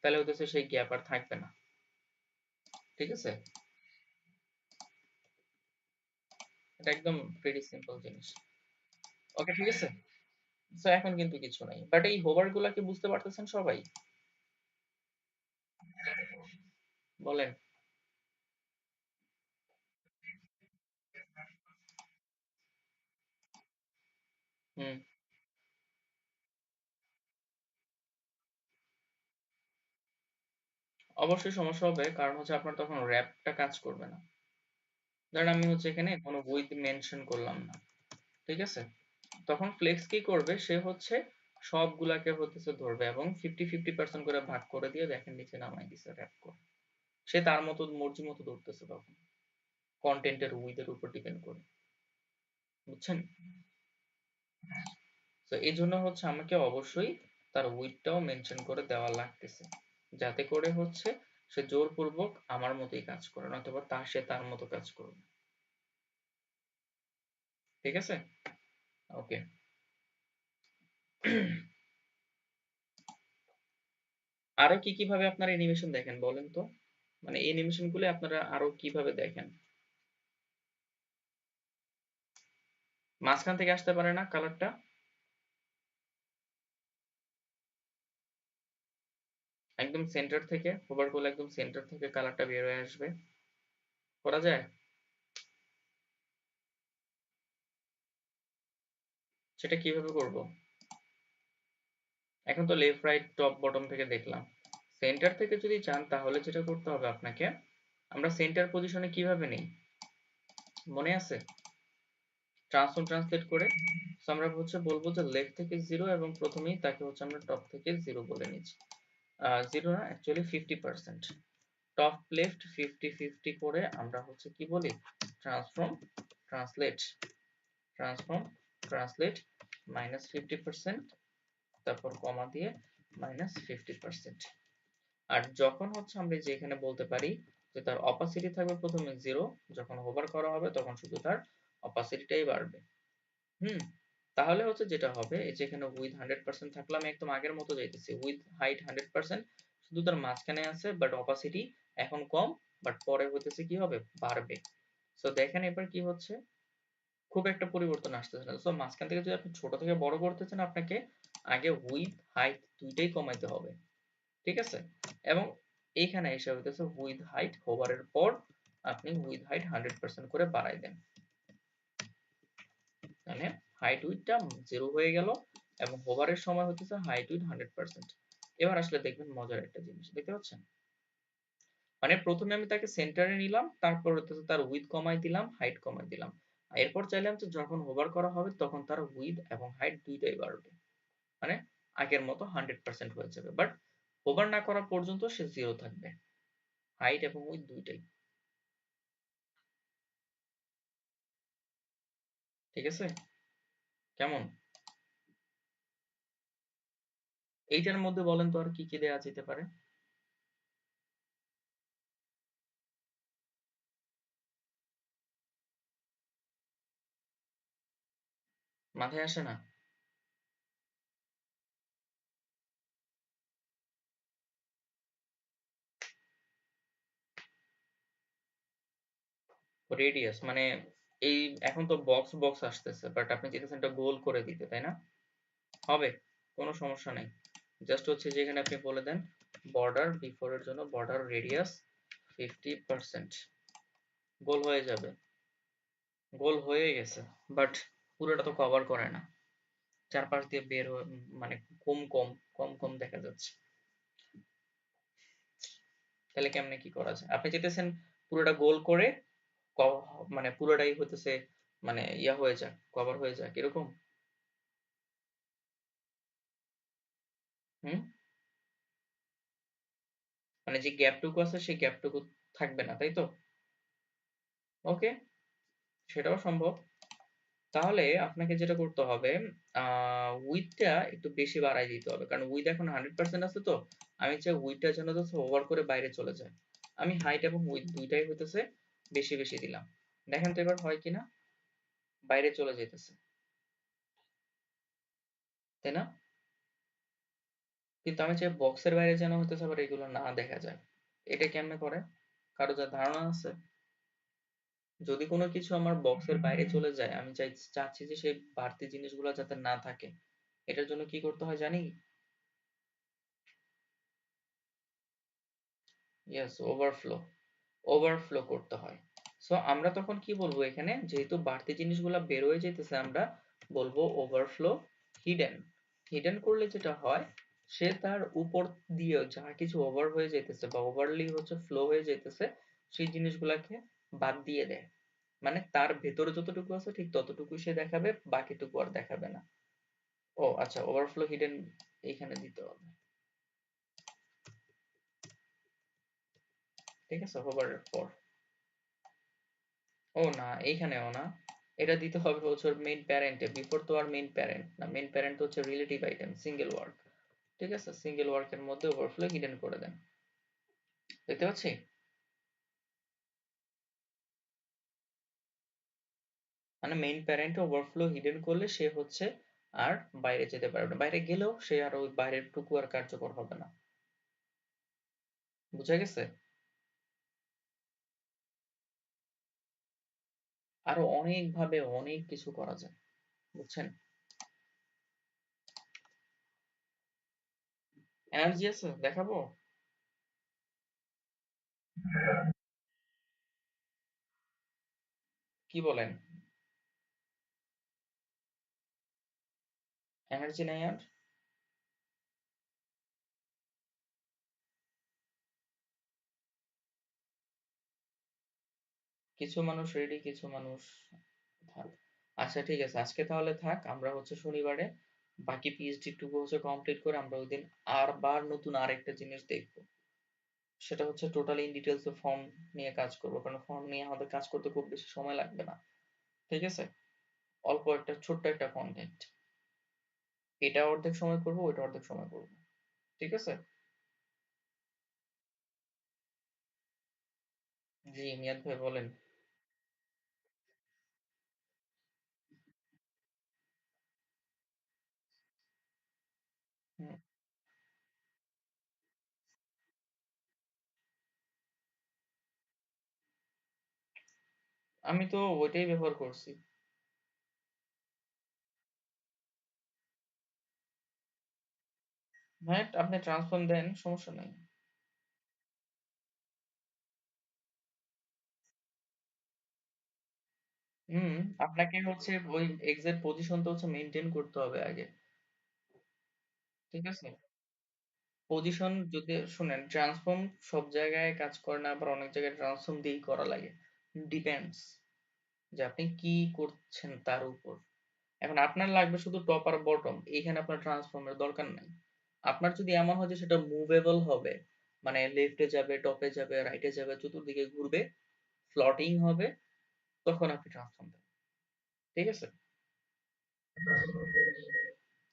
তাহলে হচ্ছে সেই গ্যাপ আর থাকবে না। ঠিক আছে, এটা একদম ভেরি সিম্পল জিনিস। ওকে, ঠিক আছে। সো এখন কিন্তু কিছু নাই, বাট এই হোভার গুলা কি বুঝতে পারতেছেন সবাই? বলেন। হুম, অবশ্যই সমস্যা হবে, কারণ হচ্ছে আপনার তখন র্যাপটা কাজ করবে না। ধরেন আমি হচ্ছে এখানে কোনো উইথ মেনশন করলাম না, ঠিক আছে, তখন ফ্লেক্স কি করবে, সে হচ্ছে সবগুলাকে হতেছে ধরবে এবং 50-50% করে ভাগ করে দিয়ে দেখেন নিচে নামাই দিছে র্যাপ করে। সে তার মতো মর্জি মতো ধরতেছে তখন, কন্টেন্টের উইথের উপর ডিপেন্ড করে। বুঝছেন? তো এই জন্য হচ্ছে আমাকে অবশ্যই তার উইথটাও মেনশন করে দেওয়া লাগতেছে, যাতে করে হচ্ছে সে জোরপূর্বক আমার মতোই কাজ করে, নয়তোবা সে তার মতো কাজ করবে। ঠিক আছে, ওকে। আরো কি কিভাবে আপনারা অ্যানিমেশন দেখেন বলেন তো, মানে এই অ্যানিমেশন গুলো আপনারা আরো কিভাবে দেখেন? মাঝখান থেকে আসতে পারে না কালারটা? একদম সেন্টার থেকে হোভার করলে একদম সেন্টার থেকে কালারটা বের হয়ে আসবে, করা যায়? সেটা কিভাবে করব? এখন তো লেফট রাইট টপ বটম থেকে দেখলাম, সেন্টার থেকে যদি চান তাহলে যেটা করতে হবে আপনাকে, আমরা সেন্টার পজিশনে কিভাবে নেই মনে আছে? ট্রান্সফর্ম ট্রান্সলেট করে। So আমরা হচ্ছে বলবো যে লেফট থেকে 0 এবং প্রথমেই তাকে হচ্ছে আমরা টপ থেকে 0 বলে নিচ্ছি। 0 না, অ্যাকচুয়ালি 50%। টপ লেফট 50-50 করে আমরা হচ্ছে কি বলি, ট্রান্সফর্ম ট্রান্সলেট, ট্রান্সফর্ম ট্রান্সলেট -50%, তারপর কমা দিয়ে -50%। আর যখন হচ্ছে আমরা যে এখানে বলতে পারি যে তার অপাসিটি থাকবে প্রথমে 0, যখন হোভার করা হবে তখন শুধু তার অপাসিটিটাই বাড়বে। হুম, তাহলে হচ্ছে যেটা হবে এই যে এখানে উইথ 100% থাকলে আমি একদম আগের মতো যাইতেছি, উইথ হাইট 100%, শুধু তার মাঝখানে আছে বাট অপাসিটি এখন কম, বাট পরে হইতেছে কি হবে, বাড়বে। সো দেখেন এবার কি হচ্ছে, খুব একটা পরিবর্তন আসতেছে না। সো মাঝখান থেকে যদি আপনি ছোট থেকে বড় করতে চান আপনাকে আগে উইথ হাইট দুইটাই কমাইতে হবে। ঠিক আছে, এবং এইখানে এসে হইতেছে উইথ হাইট, হোভারের পর আপনি উইথ হাইট 100% করে বাড়াই দেন, মানে হাইট উইথটা 0 হয়ে গেল এবং হোভারের সময় হতেছে হাইট উইথ 100%। এবার আসলে দেখবেন মজার একটা জিনিস দেখতে পাচ্ছেন, মানে প্রথমে আমি তাকে সেন্টারে নিলাম, তারপর হচ্ছে তার উইথ কমাই দিলাম, হাইট কমাই দিলাম। এরপর চাইলাম যে যখন হোভার করা হবে তখন তার উইথ এবং হাইট দুইটাই বাড়বে, মানে আগের মতো 100% হয়ে যাবে, বাট হোভার না করা পর্যন্ত সে জিরো থাকবে, হাইট এবং উইথ দুইটাই। ঠিক আছে? কেমন? এইটার মধ্যে বলেন তো আর কি কি দেওয়া যেতে পারে? মাথায় আসে না? রেডিয়াস মানে এই, এখন তো বক্স বক্স আসতেছে, বাট আপনি চাইতেছেন এটা গোল করে দিতে, তাই না? হবে, কোনো সমস্যা নেই। জাস্ট হচ্ছে যে এখানে আপনি বলে দেন বর্ডার বিফোর এর জন্য বর্ডার রেডিয়াস 50%, গোল হয়ে যাবে। গোল হয়ে গেছে, বাট পুরোটা তো কভার করে না, চারপাশ দিয়ে বের হয়ে মানে কম কম কম কম দেখা যাচ্ছে। তাহলে কেমনে কি করা যায়? আপনি চাইতেছেন পুরোটা গোল করে মানে পুরোটাই হইতেছে মানে ইয়া হয়ে যাক, কভার হয়ে যাক এরকম? হুম, মানে যে গ্যাপটুকু আছে সেই গ্যাপটুকু থাকবে না, তাই তো? ওকে, সেটাও সম্ভব। তাহলে আপনাকে যেটা করতে হবে, উইডথটা একটু বেশি বাড়ায় দিতে হবে, কারণ উইডথ এখন 100% আছে তো। আমি চাই উইডথটা যেন হচ্ছে ওভার করে বাইরে চলে যায়। আমি হাইট এবং উইডথ দুইটাই হইতেছে বেশি বেশি দিলাম, দেখেন তো এবার হয় কিনা, বাইরে চলে যেতেছে, তাই না? কিন্তু আমি চাই বক্সের বাইরে যেন হইতেছে আবার এগুলো না দেখা যায়। এটা কেমনে করে? কারো যা ধারণা আছে? যদি কোনো কিছু আমার বক্সের বাইরে চলে যায়, আমি চাচ্ছি যে সেই বাড়তি জিনিসগুলো যাতে না থাকে, এটার জন্য কি করতে হয় জানি? Yes, overflow. ওভারফ্লো করতে হয়। সো আমরা তখন কি বলবো এখানে, যেহেতু বাড়তি জিনিসগুলো বের হয়ে যাইতেছে, আমরা বলবো ওভারফ্লো হিডেন। হিডেন করলে যেটা হয়, সে তার উপর দিয়ে যা কিছু ওভার হয়ে যাইতেছে বা ওভারলি হচ্ছে ফ্লো হয়ে যাইতেছে, সেই জিনিসগুলাকে বাদ দিয়ে দেয়। মানে তার ভেতরে যতটুকু আছে ঠিক ততটুকুই সে দেখাবে, বাকিটুকু আর দেখাবে না। ও আচ্ছা, ওভারফ্লো হিডেন এইখানে দিতে হবে। ঠিক আছে, হোভারের পর। ও না, এইখানেও না, এটা দিতে হবে হচ্ছে ওর মেইন প্যারেন্টে, বিফোর তো আর মেইন প্যারেন্ট না, মেইন প্যারেন্ট হচ্ছে রিলেটিভ আইটেম সিঙ্গেল ওয়ার্ক। ঠিক আছে, সিঙ্গেল ওয়ার্কের মধ্যে ওভারফ্লো হিডেন করে দেন, দেখতে পাচ্ছি? মানে মেইন প্যারেন্টে ওভারফ্লো হিডেন করলে সে হচ্ছে আর বাইরে যেতে পারবে না, বাইরে গেলেও সে আর ওই বাইরের টুকু আর কার্যকর হবে না। বুঝা গেছে? আরো অনেক ভাবে অনেক কিছু করা যায়, বুঝছেন? এনার্জি আছে, দেখাবো? কি বলেন? এনার্জি নাই আর? কিছু মানুষ রেডি, কিছু মানুষ থাক। আচ্ছা ঠিক আছে, আজকে তাহলে থাক, আমরা হচ্ছে শনিবারে বাকি পিএইচডি টুকু হচ্ছে কমপ্লিট করে আমরা ওইদিন আবার নতুন আরেকটা জিনিস দেখবো। সেটা হচ্ছে টোটালি ইন ডিটেলস ফর্ম নিয়ে কাজ করবো, কারণ ফর্ম নিয়ে আমাদের কাজ করতে খুব বেশি সময় লাগবে না। ঠিক আছে, অল্প একটা ছোট্ট একটা কন্টেন্ট, এটা অর্ধেক সময় করবো, ওইটা অর্ধেক সময় করবো। ঠিক আছে? জি মিয়াদ ভাই বলেন। হুম, আমি তো ওইটাই ব্যবহার করছি। হ্যাঁ, আপনি ট্রান্সফর্ম দেন, সমস্যা নাই। হুম, আপনাকে হচ্ছে ওই এক্সাক্ট পজিশনটা হচ্ছে মেনটেন করতে হবে আগে। ঠিক আছে? পজিশন যদি শুনেন, ট্রান্সফর্ম সব জায়গায় কাজ করে না, আবার অনেক জায়গায় ট্রান্সফর্ম দিয়েই করা লাগে। ডিপেন্ডস যে আপনি কি করছেন তার উপর। এখন আপনার লাগবে শুধু টপ আর বটম, এইখানে আপনার ট্রান্সফর্মের দরকার নাই। আপনার যদি এমন হয় যে সেটা মুভেবল হবে, মানে লেফটে যাবে, টপে যাবে, রাইটে যাবে, চতুর্দিকে ঘুরবে, ফ্লটিং হবে, তখন আপনি ট্রান্সফর্ম দেবেন। ঠিক আছে?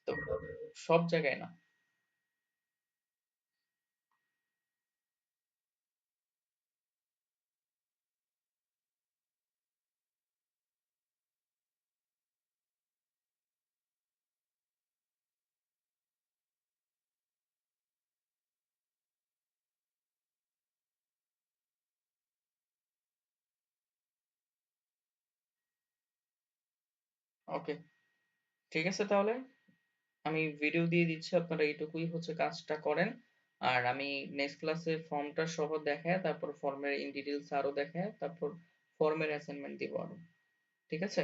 তো সব জায়গায় না। ওকে, ঠিক আছে তাহলে। আমি ভিডিও দিয়ে দিচ্ছি, আপনারা এইটুকুই হচ্ছে কাজটা করেন। আর আমি নেক্সট ক্লাসে ফর্মটা সহ দেখায়, তারপর ফর্মের ইন ডিটেলস আরো দেখায়, তারপর ফর্মের অ্যাসাইনমেন্ট দিব আরো। ঠিক আছে?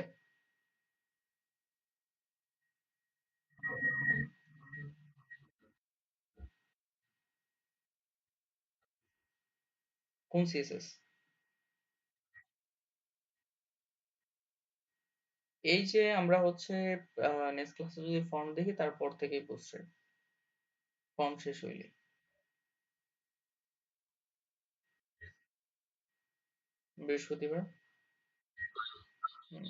কোন সিএসএস? এই যে আমরা হচ্ছে নেক্সট ক্লাসে যদি ফর্ম দেখি তারপর থেকেই বুঝছে, ফর্ম শেষ হইলে। বৃহস্পতিবার। হুম।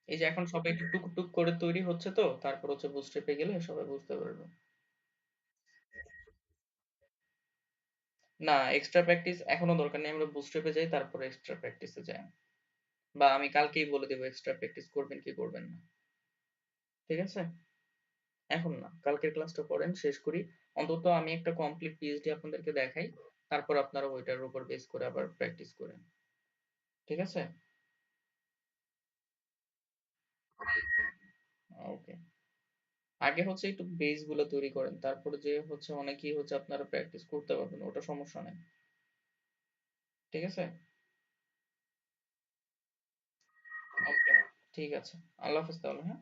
এই যে এখন সবাই একটু টুক টুক করে তৈরি হচ্ছে, তো তারপর হচ্ছে বুস্টেপে গেলে সবাই বুঝতে পারবে। না, এক্সট্রা প্র্যাকটিস এখনো দরকার নেই, আমরা বুস্টেপে যাই তারপরে এক্সট্রা প্র্যাকটিসে যাই। বা আমি কালকেই বলে দেবো এক্সট্রা প্র্যাকটিস করবেন কি করবেন না। ঠিক আছে? এখন না, কালকের ক্লাসটা করেন, শেষ করি। অন্তত আমি একটা কমপ্লিট পিএইচডি আপনাদেরকে দেখাই, তারপর আপনারা ওইটার উপর বেস করে আবার প্র্যাকটিস করেন। ঠিক আছে? ওকে। আগে হচ্ছে একটু বেস গুলো তৈরি করেন, তারপরে যে হচ্ছে অনেকেই হচ্ছে আপনারা প্র্যাকটিস করতে পারবেন, ওটা সমস্যা নেই। ঠিক আছে? ওকে, ঠিক আছে। আল্লাহ হাফেজ তাহলে, হ্যাঁ।